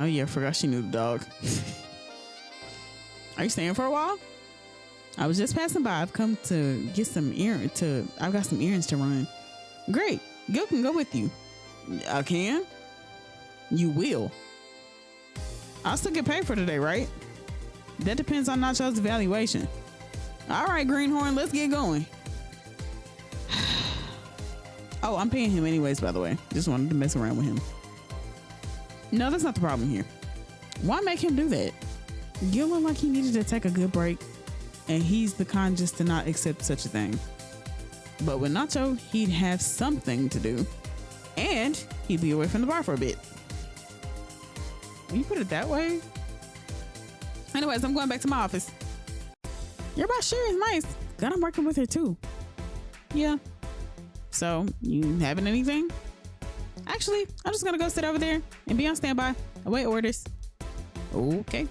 Oh yeah, I forgot she knew the dog. Are you staying for a while? I was just passing by. I've come to get some I've got some errands to run. Great. Gil can go with you. I can? You will. I'll still get paid for today, right? That depends on Nacho's evaluation. All right, Greenhorn, let's get going. Oh, I'm paying him anyways, by the way. Just wanted to mess around with him. No, that's not the problem here. Why make him do that? Gil looked like he needed to take a good break, and he's the kind just to not accept such a thing. But with Nacho, he'd have something to do, and he'd be away from the bar for a bit. When you put it that way? Anyways, I'm going back to my office. Your boss sure is nice. Glad I'm working with her too. Yeah. So, you having anything? Actually, I'm just gonna go sit over there and be on standby. Await orders. Okay.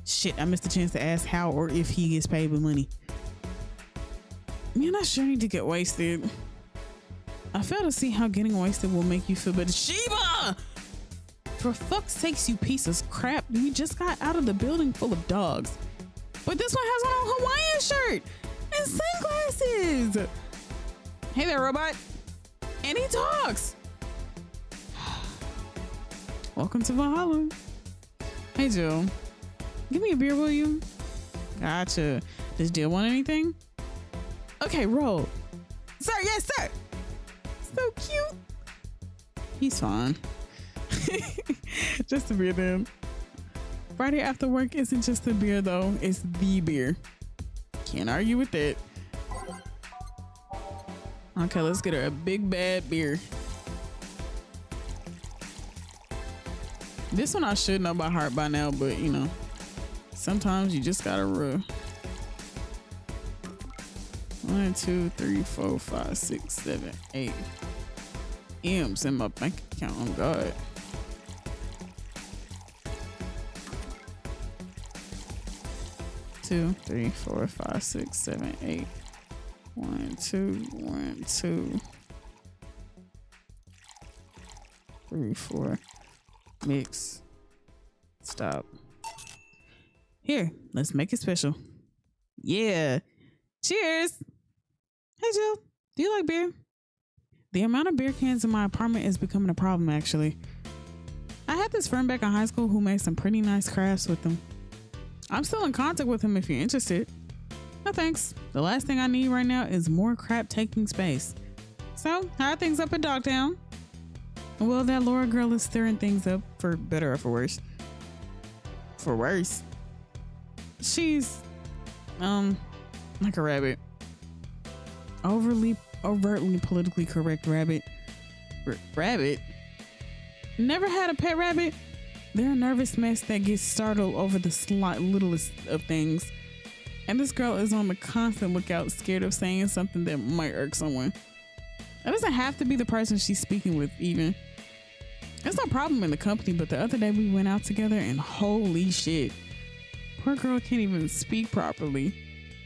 Shit, I missed the chance to ask how or if he gets paid with money. Man, I sure need to get wasted. I fail to see how getting wasted will make you feel better. Sheba! For fuck's sakes, you piece of crap. We just got out of the building full of dogs. But this one has on a Hawaiian shirt and sunglasses. Hey there, robot. And he talks. Welcome to Valhalla. Hey, Jill. Give me a beer, will you? Gotcha. Does Jill want anything? Okay, roll. Sir, yes, sir. So cute. He's fine. Just a beer then. Friday after work isn't just a beer though, it's the beer. Can't argue with that. Okay, let's get her a big bad beer. This one I should know by heart by now, but you know, sometimes you just gotta rule. 1, 2, 3, 4, 5, 6, 7, 8 M's in my bank account. Oh God. Two, 3, 4, 5, 6, 7, 8. 1, 2, 1, 2, 3, 4. Mix. Stop. Here, let's make it special. Yeah. Cheers. Hey Jill, do you like beer? The amount of beer cans in my apartment is becoming a problem actually. I had this friend back in high school who made some pretty nice crafts with them. I'm still in contact with him if you're interested. No thanks. The last thing I need right now is more crap taking space. So, how are things up at Dogtown? Well, that Laura girl is stirring things up for better or for worse. For worse. She's, like a rabbit. Overtly politically correct rabbit. Rabbit? Never had a pet rabbit? They're a nervous mess that gets startled over the littlest of things. And this girl is on the constant lookout, scared of saying something that might irk someone. That doesn't have to be the person she's speaking with even. It's no problem in the company, but the other day we went out together and holy shit. Poor girl can't even speak properly.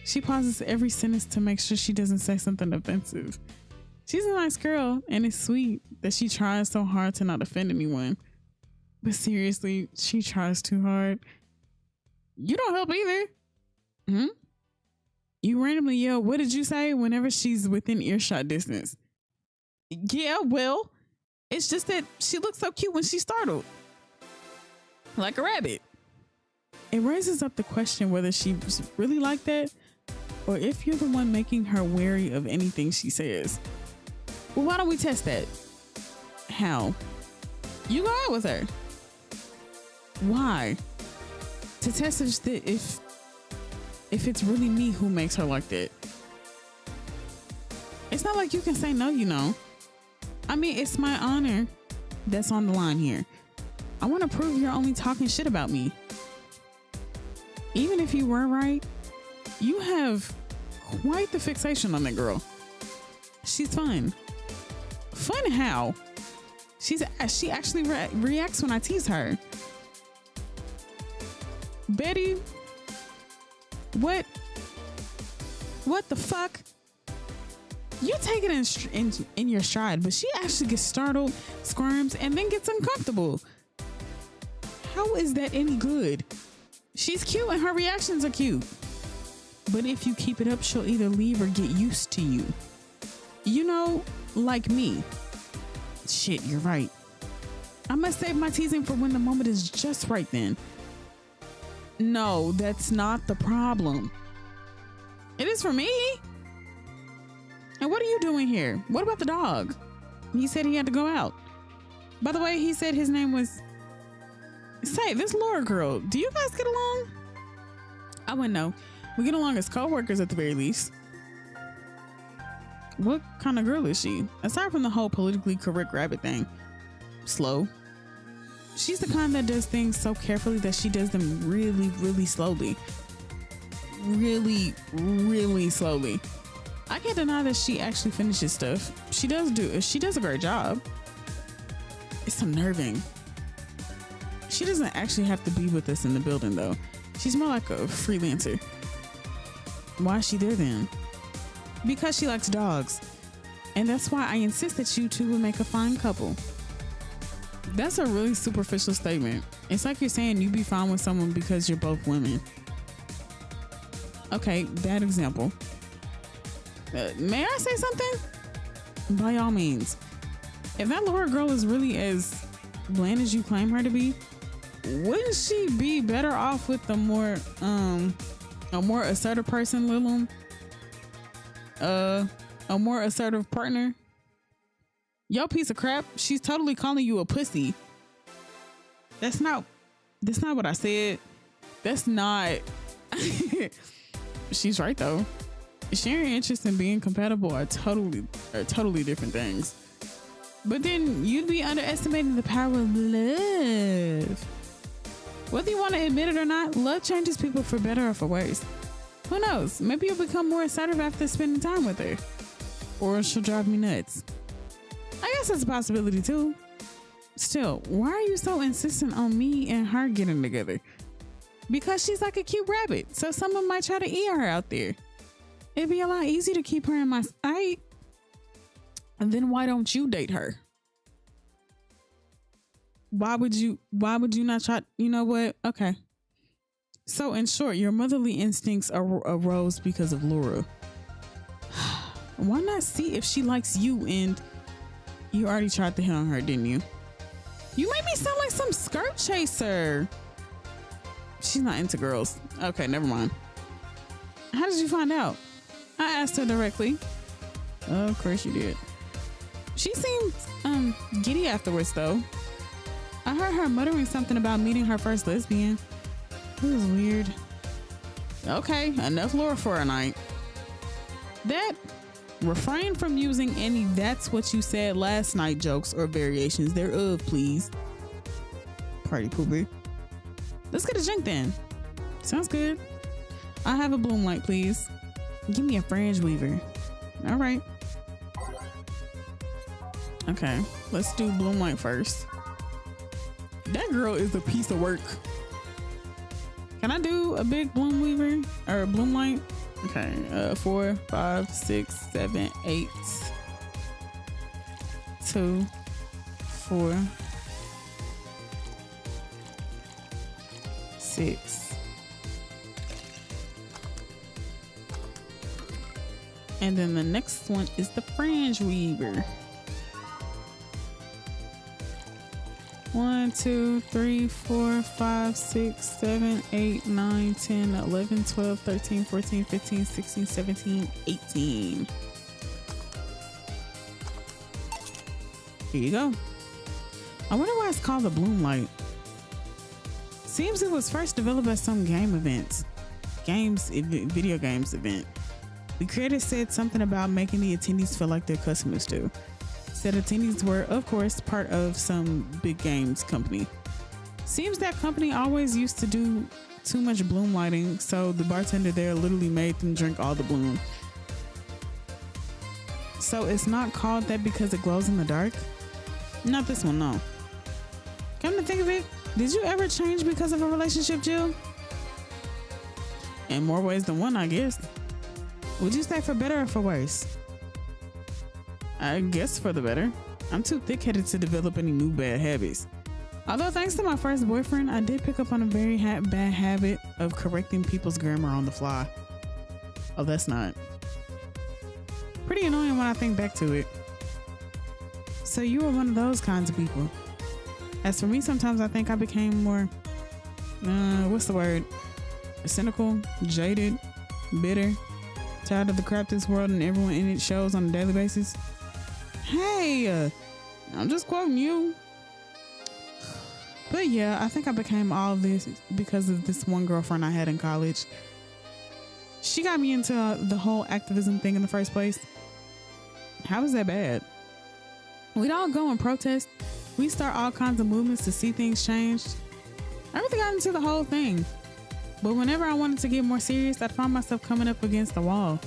She pauses every sentence to make sure she doesn't say something offensive. She's a nice girl and it's sweet that she tries so hard to not offend anyone. But seriously, she tries too hard. You don't help either. You randomly yell, "What did you say?" whenever she's within earshot distance. Yeah, well, it's just that she looks so cute when she's startled. Like a rabbit. It raises up the question whether she's really like that or if you're the one making her wary of anything she says. Well, why don't we test that? How? You go out with her. Why? To test if it's really me who makes her like that. It's not like you can say no, you know. I mean, it's my honor that's on the line here. I want to prove you're only talking shit about me. Even if you were right, you have quite the fixation on that girl. She's fun. Fun how? She actually reacts when I tease her. Betty, what the fuck? You take it in your stride, but she actually gets startled, squirms, and then gets uncomfortable. How is that any good? She's cute and her reactions are cute. But if you keep it up, she'll either leave or get used to you. You know, like me. Shit, you're right. I must save my teasing for when the moment is just right then. No, that's not the problem. It is for me. And what are you doing here? What about the dog? He said he had to go out. By the way, he said his name was... Say, this Laura girl, do you guys get along? I wouldn't know. We get along as co-workers at the very least. What kind of girl is she? Aside from the whole politically correct rabbit thing. Slow. She's the kind that does things so carefully that she does them really, really slowly. really, really slowly. I can't deny that she actually finishes stuff. She does a great job. It's unnerving. She doesn't actually have to be with us in the building though. She's more like a freelancer. Why is she there then? Because she likes dogs. And that's why I insist that you two would make a fine couple. That's a really superficial statement. It's like you're saying you'd be fine with someone because you're both women. Okay, bad example. May I say something? By all means. If that Laura girl is really as bland as you claim her to be, wouldn't she be better off with a more assertive person, Lilum? A more assertive partner? Yo, piece of crap, she's totally calling you a pussy. That's not what I said. That's not. She's right though. Sharing interests and being compatible are totally different things. But then you'd be underestimating the power of love. Whether you want to admit it or not, love changes people for better or for worse. Who knows? Maybe you'll become more assertive after spending time with her. Or she'll drive me nuts. I guess that's a possibility too. Still, why are you so insistent on me and her getting together? Because she's like a cute rabbit, so someone might try to eat her out there. It'd be a lot easier to keep her in my sight. And then why don't you date her? Why would you not try? You know what? Okay. So in short, your motherly instincts arose because of Laura. Why not see if she likes you? And you already tried to hit on her, didn't you? You made me sound like some skirt chaser. She's not into girls. Okay, never mind. How did you find out? I asked her directly. Oh, of course you did. She seemed giddy afterwards though. I heard her muttering something about meeting her first lesbian. It was weird. Okay, enough lore for a night. That refrain from using any "that's what you said last night" jokes or variations thereof, please. Party pooper. Let's get a drink then. Sounds good. I'll have a bloom light, please. Give me a fringe weaver. All right. Okay, let's do bloom light first. That girl is a piece of work. Can I do a big bloom weaver or a bloom light? Okay, 4, 5, 6, 7, 8, 2, 4, 6. And then the next one is the fringe weaver. 1, 2, 3, 4, 5, 6, 7, 8, 9, 10, 11, 12, 13, 14, 15, 16, 17, 18. Here you go. I wonder why it's called the bloom light. Seems it was first developed at some video games event. The creator said something about making the attendees feel like their customers do. Said attendees were, of course, part of some big games company. Seems that company always used to do too much bloom lighting, so the bartender there literally made them drink all the bloom. So it's not called that because it glows in the dark? Not this one, no. Come to think of it, did you ever change because of a relationship, Jill? In more ways than one, I guess. Would you say for better or for worse? I guess for the better. I'm too thick-headed to develop any new bad habits. Although thanks to my first boyfriend, I did pick up on a very bad habit of correcting people's grammar on the fly. Oh, that's not. Pretty annoying when I think back to it. So you were one of those kinds of people. As for me, sometimes I think I became more, what's the word? Cynical, jaded, bitter, tired of the crap this world and everyone in it shows on a daily basis. Hey, I'm just quoting you. But yeah, I think I became all of this because of this one girlfriend I had in college. She got me into the whole activism thing in the first place. How is that bad? We'd all go and protest. We start all kinds of movements to see things changed. I really got into the whole thing. But whenever I wanted to get more serious, I'd find myself coming up against the wall.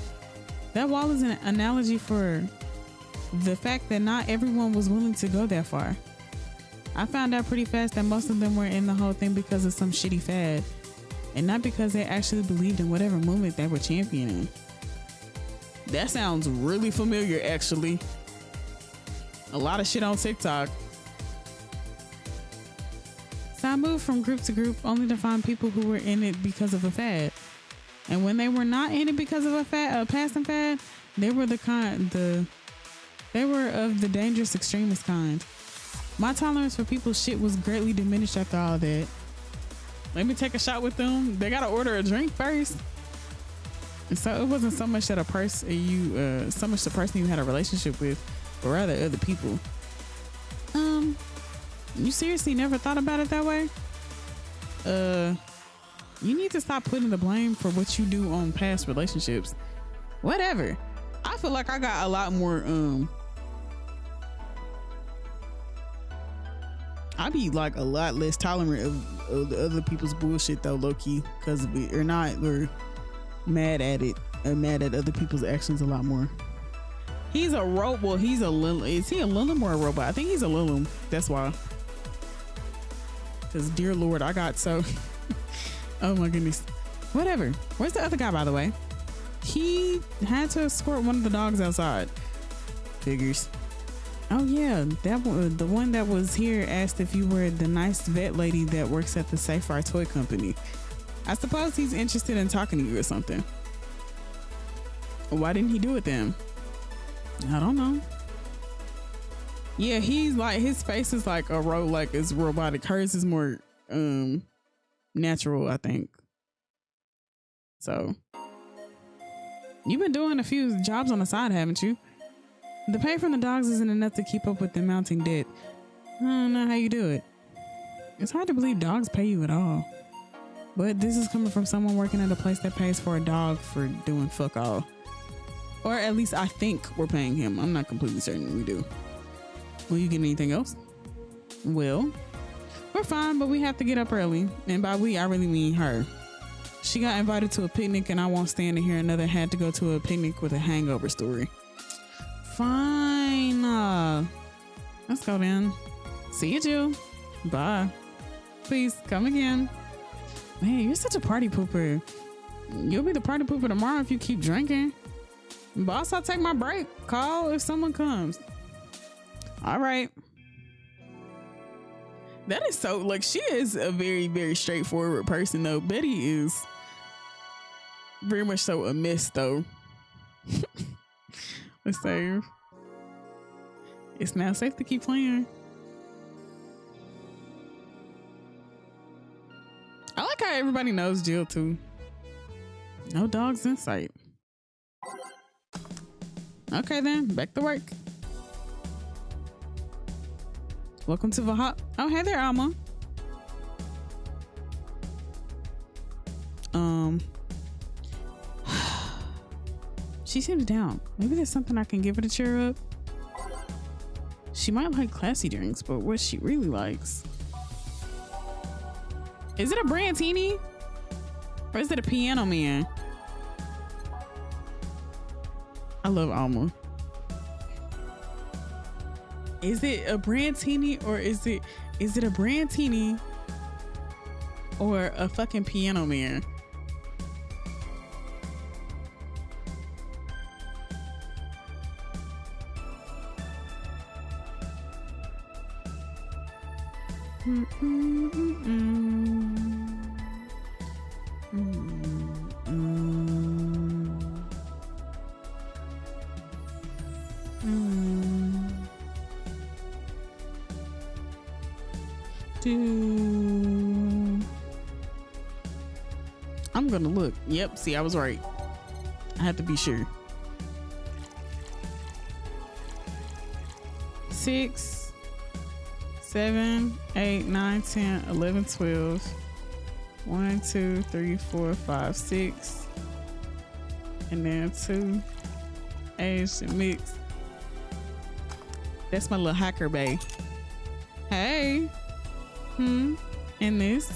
That wall is an analogy for the fact that not everyone was willing to go that far. I found out pretty fast that most of them were in the whole thing because of some shitty fad, and not because they actually believed in whatever movement they were championing. That sounds really familiar, actually. A lot of shit on TikTok. So I moved from group to group only to find people who were in it because of a fad. And when they were not in it because of a passing fad, they were they were of the dangerous extremist kind. My tolerance for people's shit was greatly diminished after all that. Let me take a shot with them. They gotta order a drink first. And so it wasn't so much that the person you had a relationship with, but rather other people. You seriously never thought about it that way? You need to stop putting the blame for what you do on past relationships. Whatever. I feel like I got a lot more, I be like a lot less tolerant of the other people's bullshit though, low key, because we're mad at it and mad at other people's actions a lot more. He's a robot. Well, he's a Lilum. Is he a Lilum or a robot? I think he's a Lilum. That's why. Because dear Lord, I got so. Oh my goodness. Whatever. Where's the other guy, by the way? He had to escort one of the dogs outside. Figures. Oh yeah, the one that was here asked if you were the nice vet lady that works at the Safe Toy Company. I suppose he's interested in talking to you or something. Why didn't he do it then? I don't know. Yeah, he's like, his face is like it's robotic. Hers is more natural, I think. So you've been doing a few jobs on the side, haven't you? The pay from the dogs isn't enough to keep up with the mounting debt. I don't know how you do it. It's hard to believe dogs pay you at all. But this is coming from someone working at a place that pays for a dog for doing fuck all. Or at least I think we're paying him. I'm not completely certain we do. Will you get anything else? Well, we're fine, but we have to get up early. And by we, I really mean her. She got invited to a picnic and I won't stand to hear another had to go to a picnic with a hangover story. Fine. Let's go then. See you, Jill. Bye. Please come again. Man, you're such a party pooper. You'll be the party pooper tomorrow if you keep drinking. Boss, I'll take my break. Call if someone comes. All right. That is so, like, she is a very, very straightforward person, though. Betty is very much so a miss, though. Let's save. It's now safe to keep playing. I like how everybody knows Jill, too. No dogs in sight. Okay, then. Back to work. Welcome to Valhalla. Oh, hey there, Alma. She seems down. Maybe there's something I can give her to cheer up. She might like classy drinks, but what she really likes. Is it a Brantini? Or is it a Piano Man? I love Alma. Is it a Brantini or is it a Brantini or a fucking Piano Man? I'm gonna look. Yep, see, I was right. I have to be sure. 6, 7, 8, 9, 10, 11, 12. 1, 2, 3, 4, 5, 6. And then 2. Asian mix. That's my little hacker bae. Hey. And this.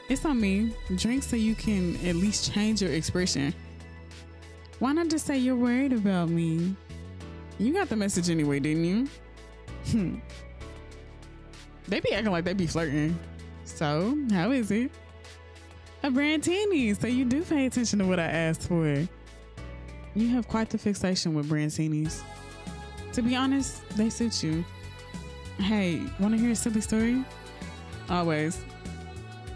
It's on me. Drink so you can at least change your expression. Why not just say you're worried about me? You got the message anyway, didn't you? They be acting like they be flirting. So, how is it? A brandini, so you do pay attention to what I asked for. You have quite the fixation with brandinis. To be honest, they suit you. Hey, want to hear a silly story? Always.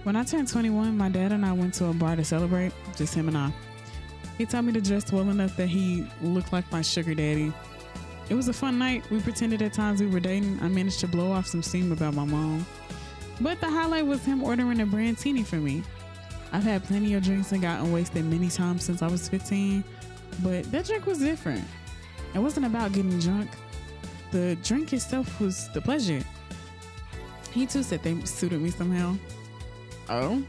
When I turned 21, my dad and I went to a bar to celebrate, just him and I. He told me to dress well enough that he looked like my sugar daddy. It was a fun night. We pretended at times we were dating. I managed to blow off some steam about my mom. But the highlight was him ordering a brandini for me. I've had plenty of drinks and gotten wasted many times since I was 15, but that drink was different. It wasn't about getting drunk. The drink itself was the pleasure. He too said they suited me somehow. Oh?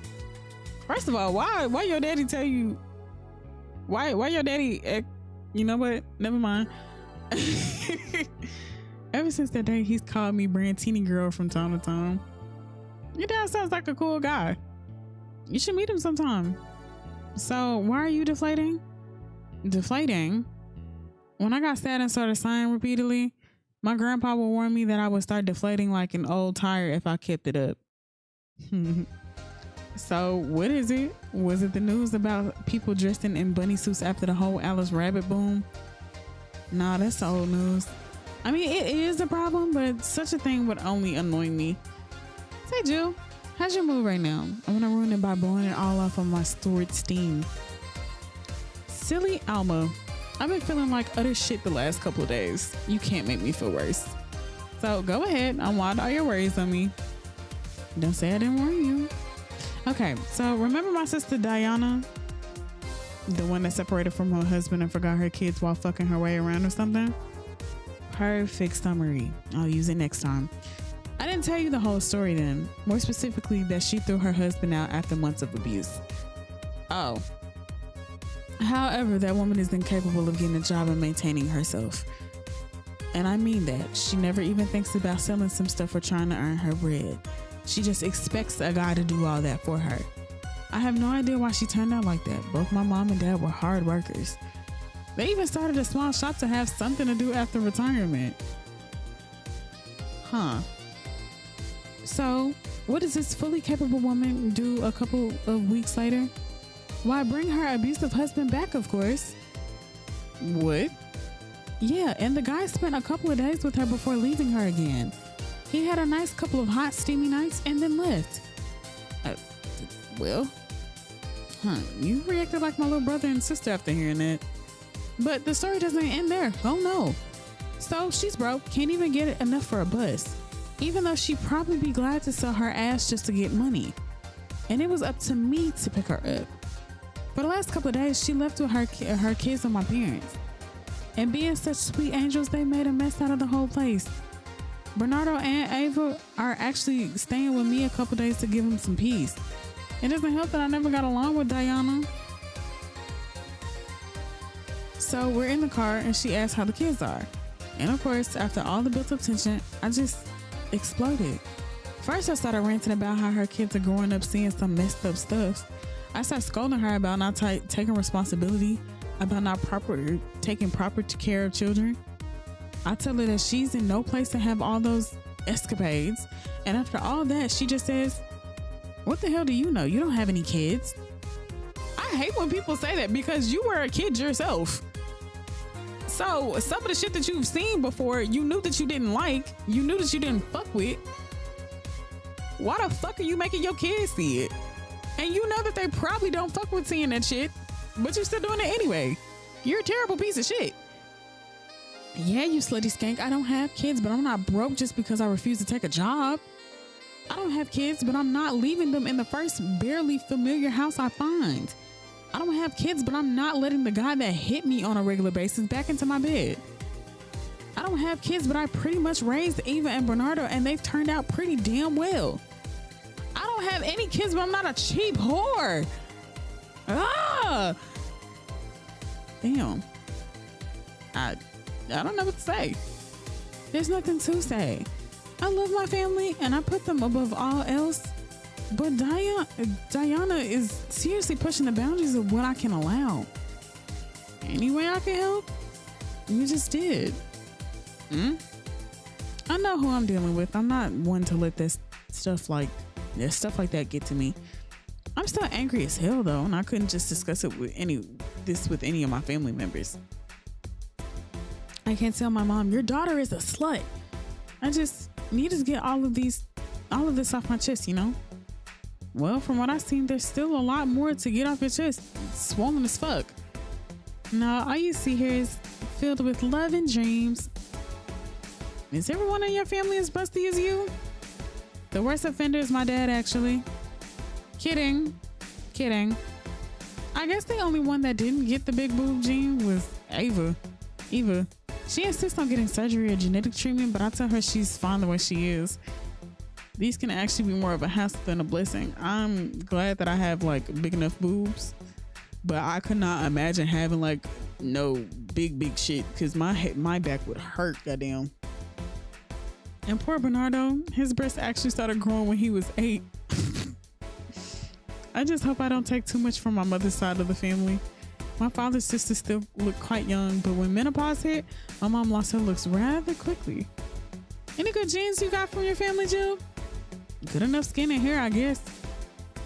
First of all, why your daddy tell you? Why your daddy? You know what? Never mind. Ever since that day, he's called me Brandini girl from time to time. Your dad sounds like a cool guy. You should meet him sometime. So why are you deflating? Deflating? When I got sad and started sighing repeatedly, my grandpa would warn me that I would start deflating like an old tire if I kept it up. So what is it? Was it the news about people dressing in bunny suits after the whole Alice Rabbit boom? Nah, that's old news. I mean, it is a problem, but such a thing would only annoy me. Say, Jill, how's your mood right now? I want to ruin it by blowing it all off on my stored steam. Silly Alma, I've been feeling like utter shit the last couple of days. You can't make me feel worse. So go ahead, unwind all your worries on me. Don't say I didn't warn you. Okay, so remember my sister Diana? The one that separated from her husband and forgot her kids while fucking her way around or something? Perfect summary. I'll use it next time. I didn't tell you the whole story then. More specifically, that she threw her husband out after months of abuse. Oh. However, that woman is incapable of getting a job and maintaining herself. And I mean that. She never even thinks about selling some stuff or trying to earn her bread. She just expects a guy to do all that for her. I have no idea why she turned out like that. Both my mom and dad were hard workers. They even started a small shop to have something to do after retirement. Huh. So, what does this fully capable woman do a couple of weeks later? Why, bring her abusive husband back, of course. What? Yeah, and the guy spent a couple of days with her before leaving her again. He had a nice couple of hot, steamy nights and then left. You reacted like my little brother and sister after hearing that. But the story doesn't end there. Oh no. So she's broke, can't even get enough for a bus, even though she'd probably be glad to sell her ass just to get money. And it was up to me to pick her up. For the last couple of days, she left with her kids and my parents. And being such sweet angels, they made a mess out of the whole place. Bernardo and Ava are actually staying with me a couple days to give them some peace. It doesn't help that I never got along with Diana. So we're in the car and she asked how the kids are. And of course, after all the built up tension, I just exploded. First, I started ranting about how her kids are growing up seeing some messed up stuff. I started scolding her about not taking responsibility, about not taking proper care of children. I tell her that she's in no place to have all those escapades. And after all that, she just says, "What the hell do you know? You don't have any kids." I hate when people say that because you were a kid yourself. So some of the shit that you've seen before, you knew that you didn't like, you knew that you didn't fuck with. Why the fuck are you making your kids see it? And you know that they probably don't fuck with seeing that shit, but you're still doing it anyway. You're a terrible piece of shit. Yeah, you slutty skank. I don't have kids, but I'm not broke just because I refuse to take a job. I don't have kids, but I'm not leaving them in the first barely familiar house I find. I don't have kids, but I'm not letting the guy that hit me on a regular basis back into my bed. I don't have kids, but I pretty much raised Ava and Bernardo, and they've turned out pretty damn well. I don't have any kids, but I'm not a cheap whore. Ah! Damn. I don't know what to say. There's nothing to say. I love my family and I put them above all else. But Diana is seriously pushing the boundaries of what I can allow. Any way I can help, you just did. I know who I'm dealing with. I'm not one to let stuff like that get to me. I'm still angry as hell though, and I couldn't just discuss it with any of my family members. I can't tell my mom, your daughter is a slut. I just need to get all of this off my chest, you know? Well, from what I've seen, there's still a lot more to get off your chest. It's swollen as fuck. Now, all you see here is filled with love and dreams. Is everyone in your family as busty as you? The worst offender is my dad, actually. Kidding. I guess the only one that didn't get the big boob gene was Eva. She insists on getting surgery or genetic treatment, but I tell her she's fine the way she is. These can actually be more of a hassle than a blessing. I'm glad that I have like big enough boobs, but I could not imagine having like no big shit, because my back would hurt, goddamn. And poor Bernardo, his breasts actually started growing when he was 8. I just hope I don't take too much from my mother's side of the family. My father's sister still looked quite young, but when menopause hit, my mom lost her looks rather quickly. Any good genes you got from your family, Jill? Good enough skin and hair, I guess.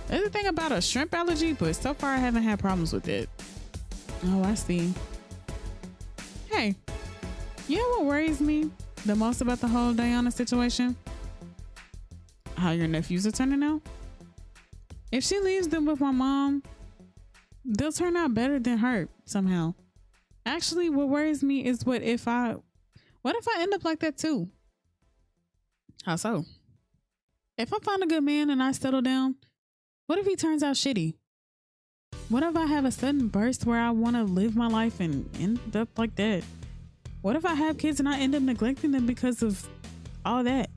There's a thing about a shrimp allergy, but so far I haven't had problems with it. Oh, I see. Hey, you know what worries me the most about the whole Diana situation? How your nephews are turning out. If she leaves them with my mom, they'll turn out better than her somehow. Actually, what worries me is what if I end up like that too? How so? If I find a good man and I settle down, what if he turns out shitty? What if I have a sudden burst where I want to live my life and end up like that? What if I have kids and I end up neglecting them because of all that?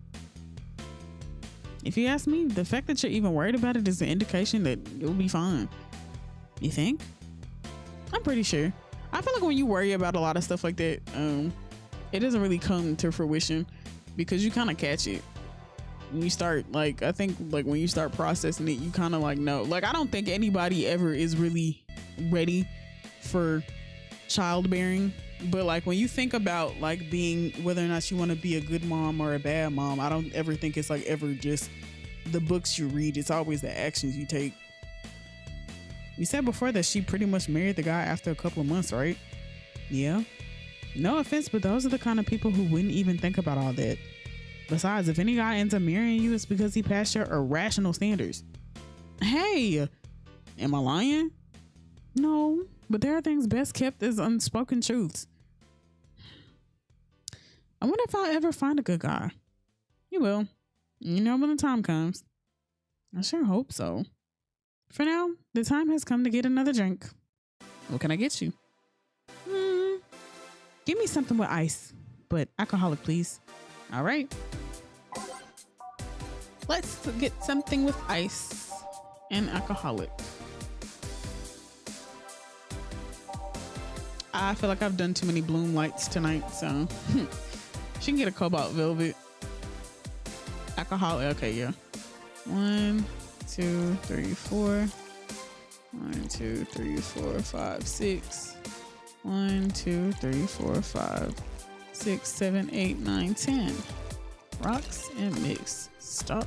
If you ask me, the fact that you're even worried about it is an indication that you'll be fine. You think? I'm pretty sure. I feel like when you worry about a lot of stuff like that, it doesn't really come to fruition because you kind of catch it. When you start, like, I think like when you start processing it, you kind of like know. Like, I don't think anybody ever is really ready for childbearing. But like when you think about like being, whether or not you want to be a good mom or a bad mom, I don't ever think it's like ever just the books you read. It's always the actions you take. You said before that she pretty much married the guy after a couple of months, right? Yeah. No offense, but those are the kind of people who wouldn't even think about all that. Besides, if any guy ends up marrying you, it's because he passed your irrational standards. Hey, am I lying? No, but there are things best kept as unspoken truths. I wonder if I'll ever find a good guy. You will. You know, when the time comes. I sure hope so. For now, the time has come to get another drink. What can I get you? Give me something with ice, but alcoholic, please. All right. Let's get something with ice and alcoholic. I feel like I've done too many bloom lights tonight, so she can get a cobalt velvet. Alcoholic, okay, yeah. 1, 2, 3, 4. 1, 2, 3, 4, 5, 6. 1, 2, 3, 4, 5, 6, 7, 8, 9, 10. Rocks and mix. Stop.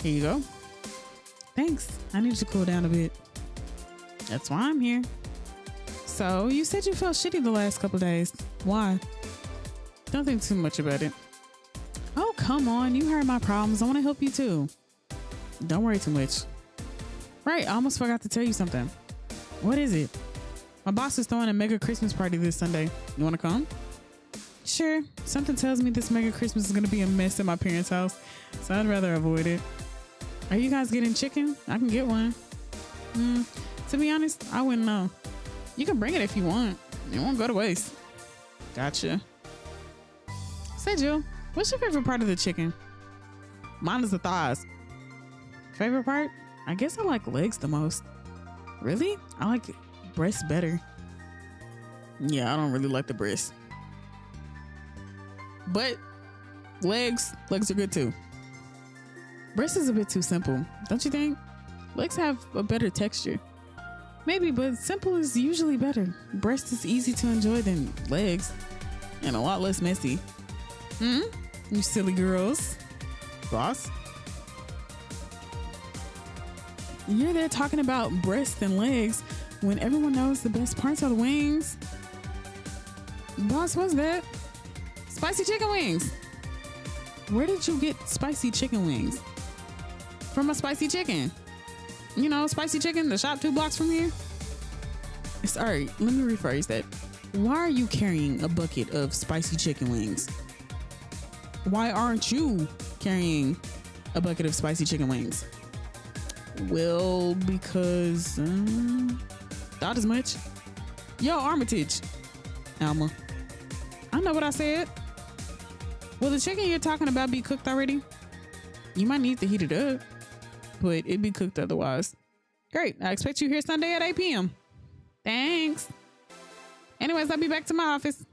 Here you go. Thanks. I need to cool down a bit. That's why I'm here. So, you said you felt shitty the last couple days. Why? Don't think too much about it. Oh, come on. You heard my problems. I want to help you too. Don't worry too much. Right, I almost forgot to tell you something. What is it? My boss is throwing a mega Christmas party this Sunday. You want to come? Sure. Something tells me this mega Christmas is going to be a mess at my parents' house, so I'd rather avoid it. Are you guys getting chicken? I can get one. To be honest, I wouldn't know. You can bring it if you want. It won't go to waste. Gotcha. Say, Jill, what's your favorite part of the chicken? Mine is the thighs. Favorite part? I guess I like legs the most. Really? I like breasts better. Yeah, I don't really like the breasts. But legs are good too. Breast is a bit too simple, don't you think? Legs have a better texture. Maybe, but simple is usually better. Breast is easy to enjoy than legs, and a lot less messy. You silly girls. Boss? You're there talking about breasts and legs when everyone knows the best parts are the wings. Boss, what's that? Spicy chicken wings. Where did you get spicy chicken wings? From a spicy chicken. You know, spicy chicken, the shop 2 blocks from here. Sorry, let me rephrase that. Why are you carrying a bucket of spicy chicken wings? Why aren't you carrying a bucket of spicy chicken wings? Well, because thought as much. Yo, Armitage. Alma. I know what I said. Will the chicken you're talking about be cooked already? You might need to heat it up, but it'd be cooked otherwise. Great. I expect you here Sunday at 8 p.m. Thanks. Anyways, I'll be back to my office.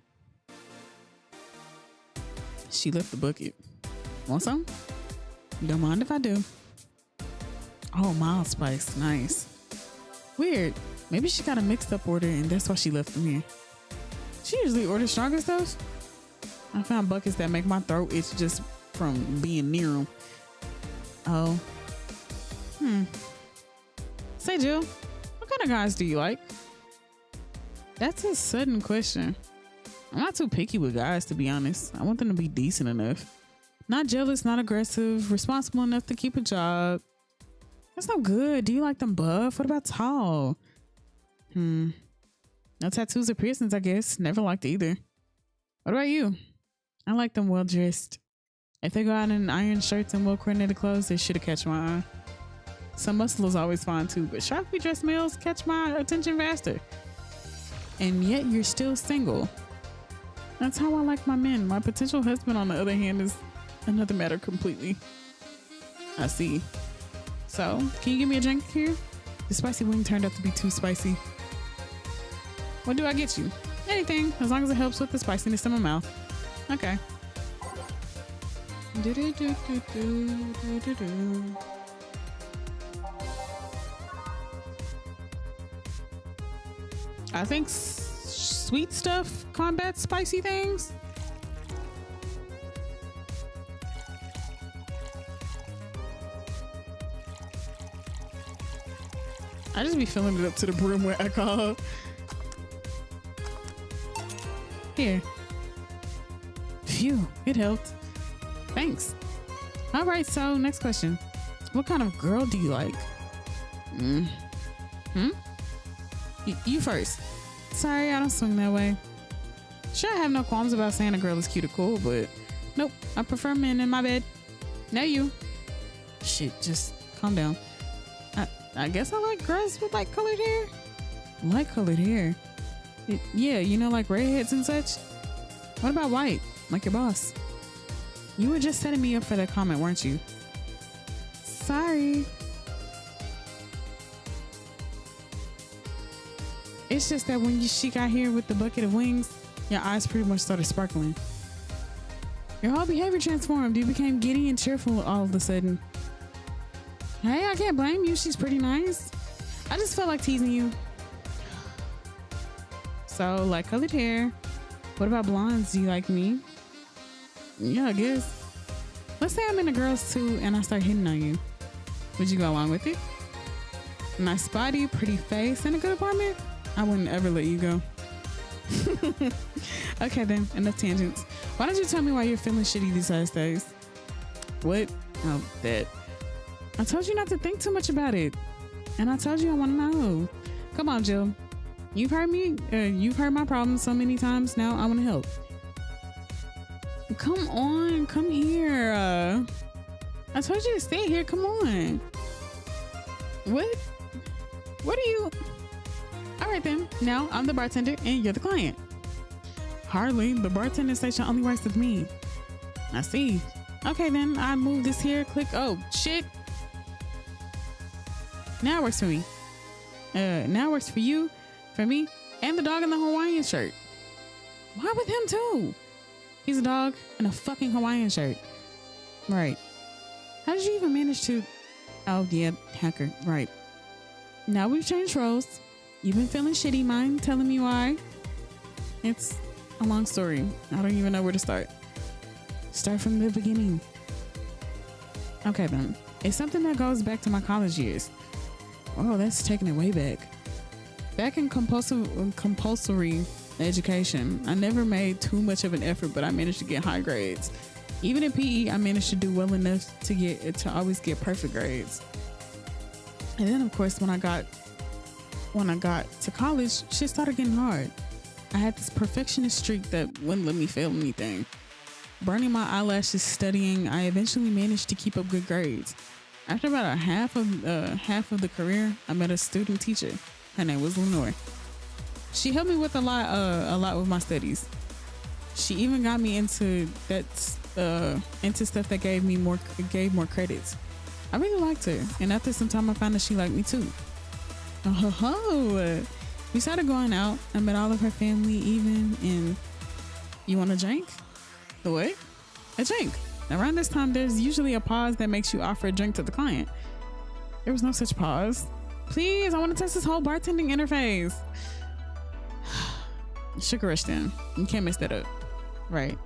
She left the bucket. Want some? Don't mind if I do. Oh, mild spice. Nice. Weird. Maybe she got a mixed up order and that's why she left them here. She usually orders stronger stuff. I found buckets that make my throat itch just from being near them. Oh. Say, Jill, what kind of guys do you like? That's a sudden question. I'm not too picky with guys, to be honest. I want them to be decent enough. Not jealous, not aggressive, responsible enough to keep a job. That's not good. Do you like them buff? What about tall? No tattoos or piercings, I guess. Never liked either. What about you? I like them well dressed. If they go out in iron shirts and well coordinated clothes, they should have catch my eye. Some muscle is always fine too, but sharply dressed males catch my attention faster. And yet you're still single. That's how I like my men. My potential husband, on the other hand, is another matter completely. I see. So, can you give me a drink here? The spicy wing turned out to be too spicy. What do I get you? Anything, as long as it helps with the spiciness in my mouth. Okay. I think sweet stuff combats spicy things. I just be filling it up to the brim with alcohol. Here. Phew, it helped. Thanks. All right, so next question. What kind of girl do you like? You first. Sorry, I don't swing that way. Sure, I have no qualms about saying a girl is cute or cool, but nope, I prefer men in my bed. Now you. Shit, just calm down. I guess I like girls with light colored hair. Light colored hair? Yeah, you know, like redheads and such. What about white? Like your boss? You were just setting me up for that comment, weren't you? Sorry. It's just that when she got here with the bucket of wings, your eyes pretty much started sparkling. Your whole behavior transformed. You became giddy and cheerful all of a sudden. Hey, I can't blame you. She's pretty nice. I just felt like teasing you. So, light colored hair. What about blondes? Do you like me? Yeah, I guess. Let's say I'm into girls too and I start hitting on you. Would you go along with it? Nice body, pretty face, and a good apartment? I wouldn't ever let you go. Okay then, enough tangents. Why don't you tell me why you're feeling shitty these last days? What? Oh, that. I told you not to think too much about it. And I told you I want to know. Come on, Jill. You've heard me. You've heard my problems so many times. Now I want to help. Come on. Come here. I told you to stay here. Come on. What? What are you? All right then. Now I'm the bartender and you're the client. Hardly. The bartender station only works with me. I see. Okay then. I move this here. Click. Oh shit. Now it works for me. Now it works for you, for me, and the dog in the Hawaiian shirt. Why with him too? He's a dog in a fucking Hawaiian shirt. Right. How did you even manage to? Oh yeah, hacker. Right. Now we've changed roles. You've been feeling shitty, mind telling me why? It's a long story. I don't even know where to start. Start from the beginning. Okay then. It's something that goes back to my college years. Oh, that's taking it way back. Back in compulsory education, I never made too much of an effort, but I managed to get high grades. Even in PE, I managed to do well enough to always get perfect grades. And then, of course, when I got to college, shit started getting hard. I had this perfectionist streak that wouldn't let me fail anything. Burning my eyelashes studying, I eventually managed to keep up good grades. After about a half of the career, I met a student teacher. Her name was Lenore. She helped me with a lot with my studies. She even got me into stuff that gave more credits. I really liked her, and after some time, I found that she liked me too. Oh, we started going out. I met all of her family, even. And you want a drink? The what? A drink. Around this time, there's usually a pause that makes you offer a drink to the client. There was no such pause. Please, I want to test this whole bartending interface. Sugar rush then. You can't mess that up. Right.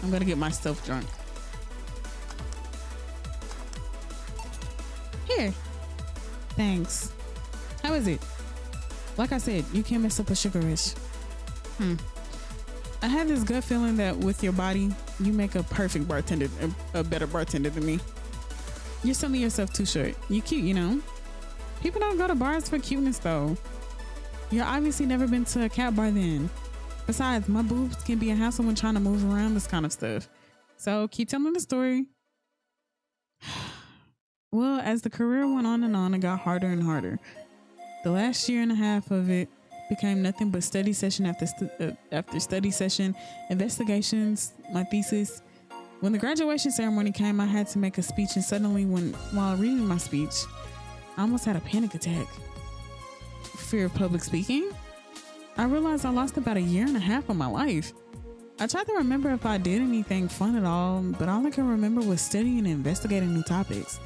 I'm gonna get myself drunk. Here. Thanks. How is it? Like I said, you can't mess up a sugar rush. I have this gut feeling that with your body, you make a perfect bartender, a better bartender than me. You're selling yourself too short. You cute, you know? People don't go to bars for cuteness though. You're obviously never been to a cat bar then. Besides, my boobs can be a hassle when trying to move around this kind of stuff. So keep telling the story. Well, as the career went on and on, it got harder and harder. The last year and a half of it became nothing but study session after study session, investigations, my thesis. When the graduation ceremony came, I had to make a speech, and suddenly while reading my speech, I almost had a panic attack. Fear of public speaking? I realized I lost about a year and a half of my life. I tried to remember if I did anything fun at all, but all I could remember was studying and investigating new topics.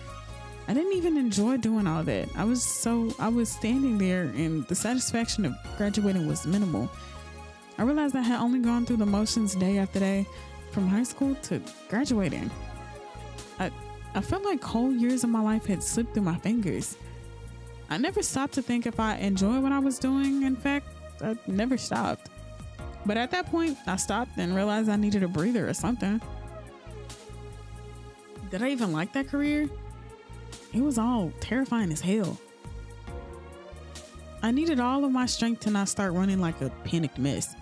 I didn't even enjoy doing all that. I was standing there, and the satisfaction of graduating was minimal. I realized I had only gone through the motions day after day from high school to graduating. I felt like whole years of my life had slipped through my fingers. I never stopped to think if I enjoyed what I was doing. In fact, I never stopped. But at that point, I stopped and realized I needed a breather or something. Did I even like that career? It was all terrifying as hell. I needed all of my strength to not start running like a panicked mess.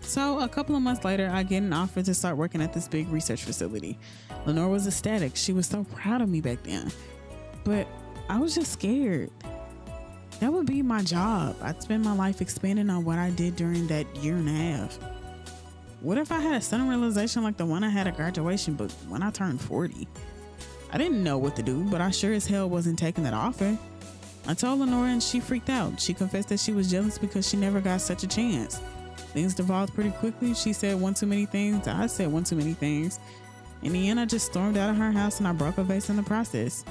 So a couple of months later, I get an offer to start working at this big research facility. Lenore was ecstatic. She was so proud of me back then. But I was just scared. That would be my job. I'd spend my life expanding on what I did during that year and a half. What if I had a sudden realization like the one I had at graduation, but when I turned 40? I didn't know what to do, but I sure as hell wasn't taking that offer. I told Lenore and she freaked out. She confessed that she was jealous because she never got such a chance. Things devolved pretty quickly. She said one too many things. I said one too many things. In the end, I just stormed out of her house and I broke a vase in the process.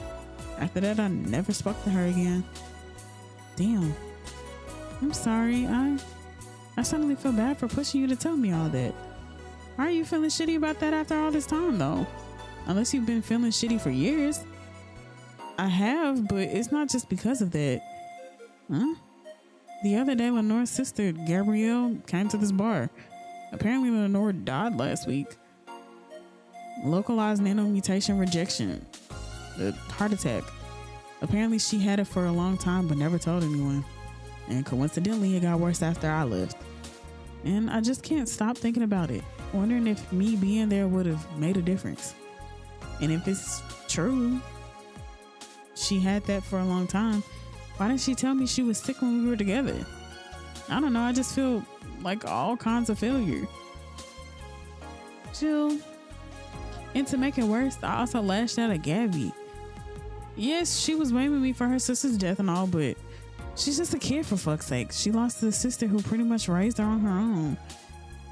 After that, I never spoke to her again. Damn. I'm sorry. I suddenly feel bad for pushing you to tell me all that. Why are you feeling shitty about that after all this time, though? Unless you've been feeling shitty for years. I have, but it's not just because of that. Huh? The other day, Lenore's sister, Gabrielle, came to this bar. Apparently, Lenore died last week. Localized nanomutation rejection. A heart attack. Apparently, she had it for a long time, but never told anyone. And coincidentally, it got worse after I left. And I just can't stop thinking about it. Wondering if me being there would have made a difference. And if it's true, she had that for a long time, why didn't she tell me she was sick when we were together? I don't know. I just feel like all kinds of failure. Jill, And to make it worse, I also lashed out at Gabby. Yes, she was blaming me for her sister's death and all, but she's just a kid for fuck's sake. She lost a sister who pretty much raised her on her own.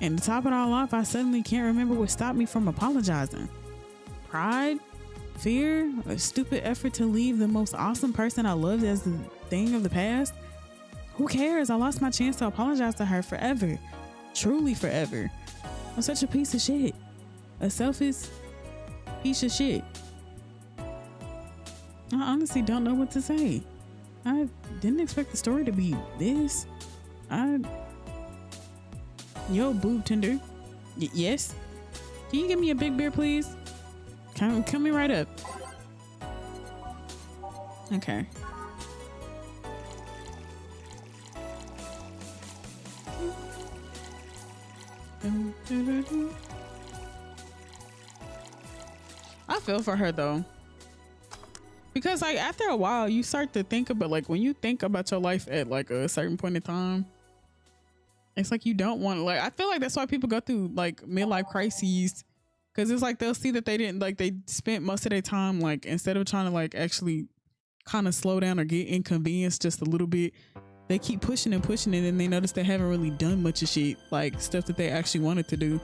And to top it all off, I suddenly can't remember what stopped me from apologizing. Pride? Fear? A stupid effort to leave the most awesome person I loved as the thing of the past? Who cares? I lost my chance to apologize to her forever. Truly forever. I'm such a piece of shit. A selfish piece of shit. I honestly don't know what to say. I didn't expect the story to be this. Yo, boob tender. Yes? Can you give me a big beer, please? Coming right up. Okay. I feel for her though, because like after a while you start to think about, like, when you think about your life at like a certain point in time, it's like you don't want, like, I feel like that's why people go through like midlife crises, because it's like they'll see that they didn't, like, they spent most of their time, like, instead of trying to like actually kind of slow down or get inconvenienced just a little bit, they keep pushing and pushing it, and they notice they haven't really done much of shit, like stuff that they actually wanted to do.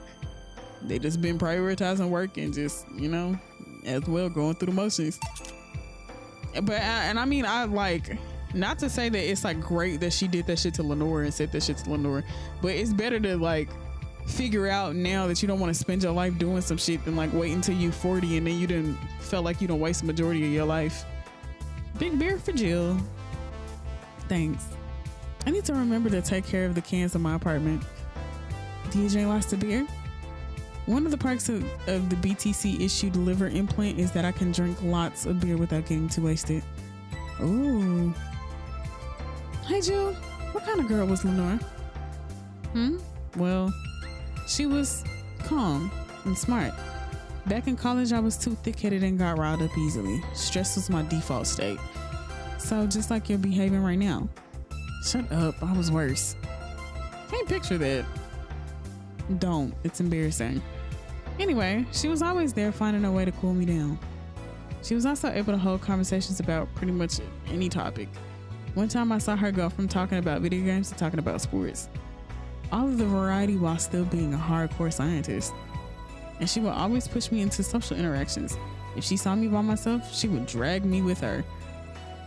They just been prioritizing work and just, you know, as well going through the motions. But I mean, I like, not to say that it's like great that she did that shit to Lenore and said that shit to Lenore, but it's better to like figure out now that you don't want to spend your life doing some shit than like wait until you 40 and then you didn't felt like you don't waste the majority of your life. Big beer for Jill. Thanks. I need to remember to take care of the cans in my apartment. DJ likes the beer. One of the perks of the BTC issued liver implant is that I can drink lots of beer without getting too wasted. Ooh. Hey Jill, what kind of girl was Lenore? Well, she was calm and smart. Back in college, I was too thick-headed and got riled up easily. Stress was my default state. So just like you're behaving right now. Shut up, I was worse. Can't picture that. Don't, it's embarrassing. Anyway, she was always there finding a way to cool me down. She was also able to hold conversations about pretty much any topic. One time I saw her go from talking about video games to talking about sports. All of the variety while still being a hardcore scientist. And she would always push me into social interactions. If she saw me by myself, she would drag me with her.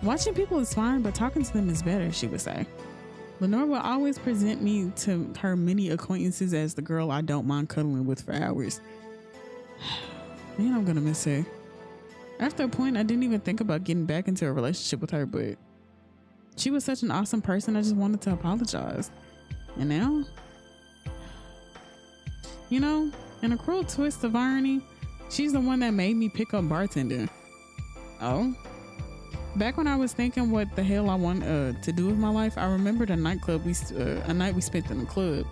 Watching people is fine, but talking to them is better, she would say. Lenore would always present me to her many acquaintances as the girl I don't mind cuddling with for hours. Man, I'm gonna miss her. After a point, I didn't even think about getting back into a relationship with her, but she was such an awesome person, I just wanted to apologize. And now, you know, in a cruel twist of irony, she's the one that made me pick up bartending. Oh? Back when I was thinking what the hell I want to do with my life, I remembered a night we spent in the club.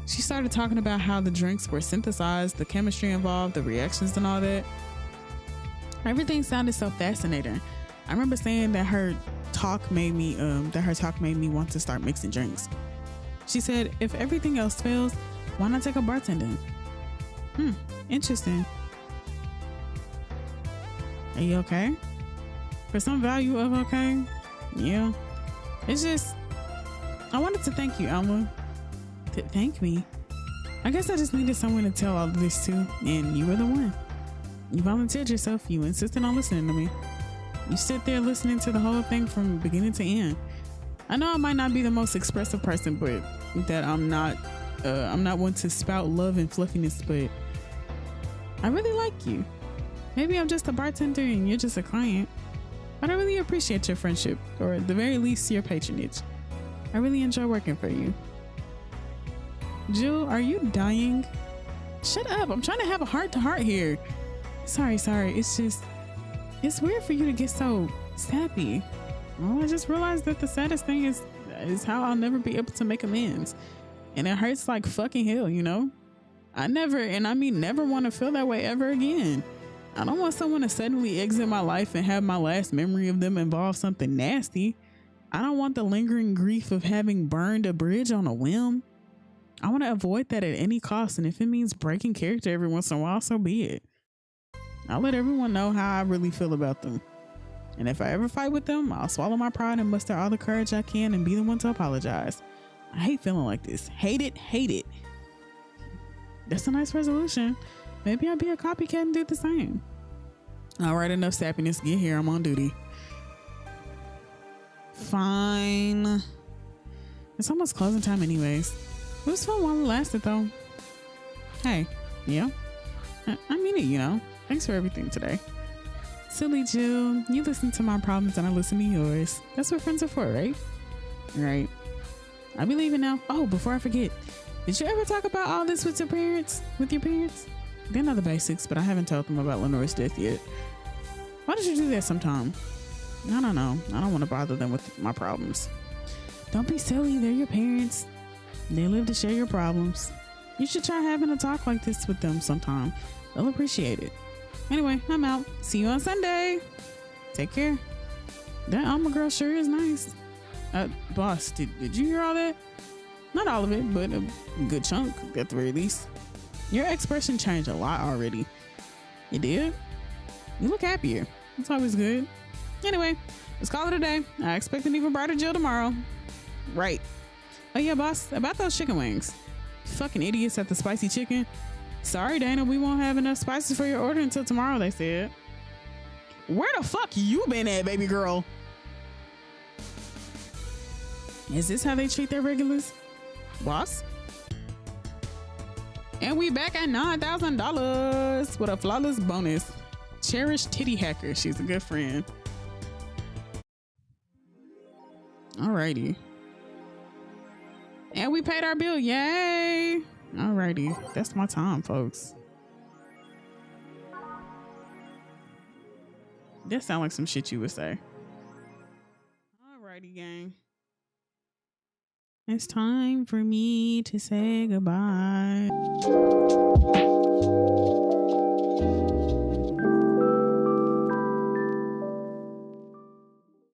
She started talking about how the drinks were synthesized, the chemistry involved, the reactions and all that. Everything sounded so fascinating. I remember saying that her talk made me want to start mixing drinks. She said, if everything else fails, why not take up bartending? Interesting. Are you okay? For some value of okay? Yeah. It's just, I wanted to thank you, Alma. Thank me? I guess I just needed someone to tell all of this to, and you were the one. You volunteered yourself. You insisted on listening to me. You sit there listening to the whole thing from beginning to end. I know I might not be the most expressive person, but that I'm not one to spout love and fluffiness, but I really like you. Maybe I'm just a bartender and you're just a client, but I really appreciate your friendship, or at the very least your patronage. I really enjoy working for you. Jill, are you dying? Shut up, I'm trying to have a heart-to-heart here. Sorry, it's just, it's weird for you to get so sappy. Well, I just realized that the saddest thing is how I'll never be able to make amends. And it hurts like fucking hell, you know? I never, and I mean never, want to feel that way ever again. I don't want someone to suddenly exit my life and have my last memory of them involve something nasty. I don't want the lingering grief of having burned a bridge on a whim. I want to avoid that at any cost, and if it means breaking character every once in a while, so be it. I'll let everyone know how I really feel about them. And if I ever fight with them, I'll swallow my pride and muster all the courage I can and be the one to apologize. I hate feeling like this. Hate it, hate it. That's a nice resolution. Maybe I'll be a copycat and do the same. All right, enough sappiness. Get here. I'm on duty. Fine. It's almost closing time anyways. It was fun while it lasted though. Hey, yeah. I mean it, you know. Thanks for everything today. Silly Jill, you listen to my problems and I listen to yours. That's what friends are for, right? Right. I'll be leaving now. Oh, before I forget, did you ever talk about all this with your parents? They know the basics, but I haven't told them about Lenore's death yet. Why don't you do that sometime? I don't know. I don't want to bother them with my problems. Don't be silly. They're your parents. They live to share your problems. You should try having a talk like this with them sometime. They'll appreciate it. Anyway, I'm out. See you on Sunday. Take care. That Alma girl sure is nice. Boss, did you hear all that? Not all of it, but a good chunk at the very least. Your expression changed a lot already. You did? You look happier. It's always good. Anyway, let's call it a day. I expect an even brighter Jill tomorrow. Right. Oh yeah, boss, about those chicken wings. Fucking idiots at the spicy chicken. Sorry, Dana, we won't have enough spices for your order until tomorrow, they said. Where the fuck you been at, baby girl? Is this how they treat their regulars? Boss? And we back at $9,000 with a flawless bonus. Cherish Titty Hacker. She's a good friend. Alrighty. And we paid our bill. Yay. Alrighty. That's my time, folks. That sounds like some shit you would say. Alrighty, gang. It's time for me to say goodbye.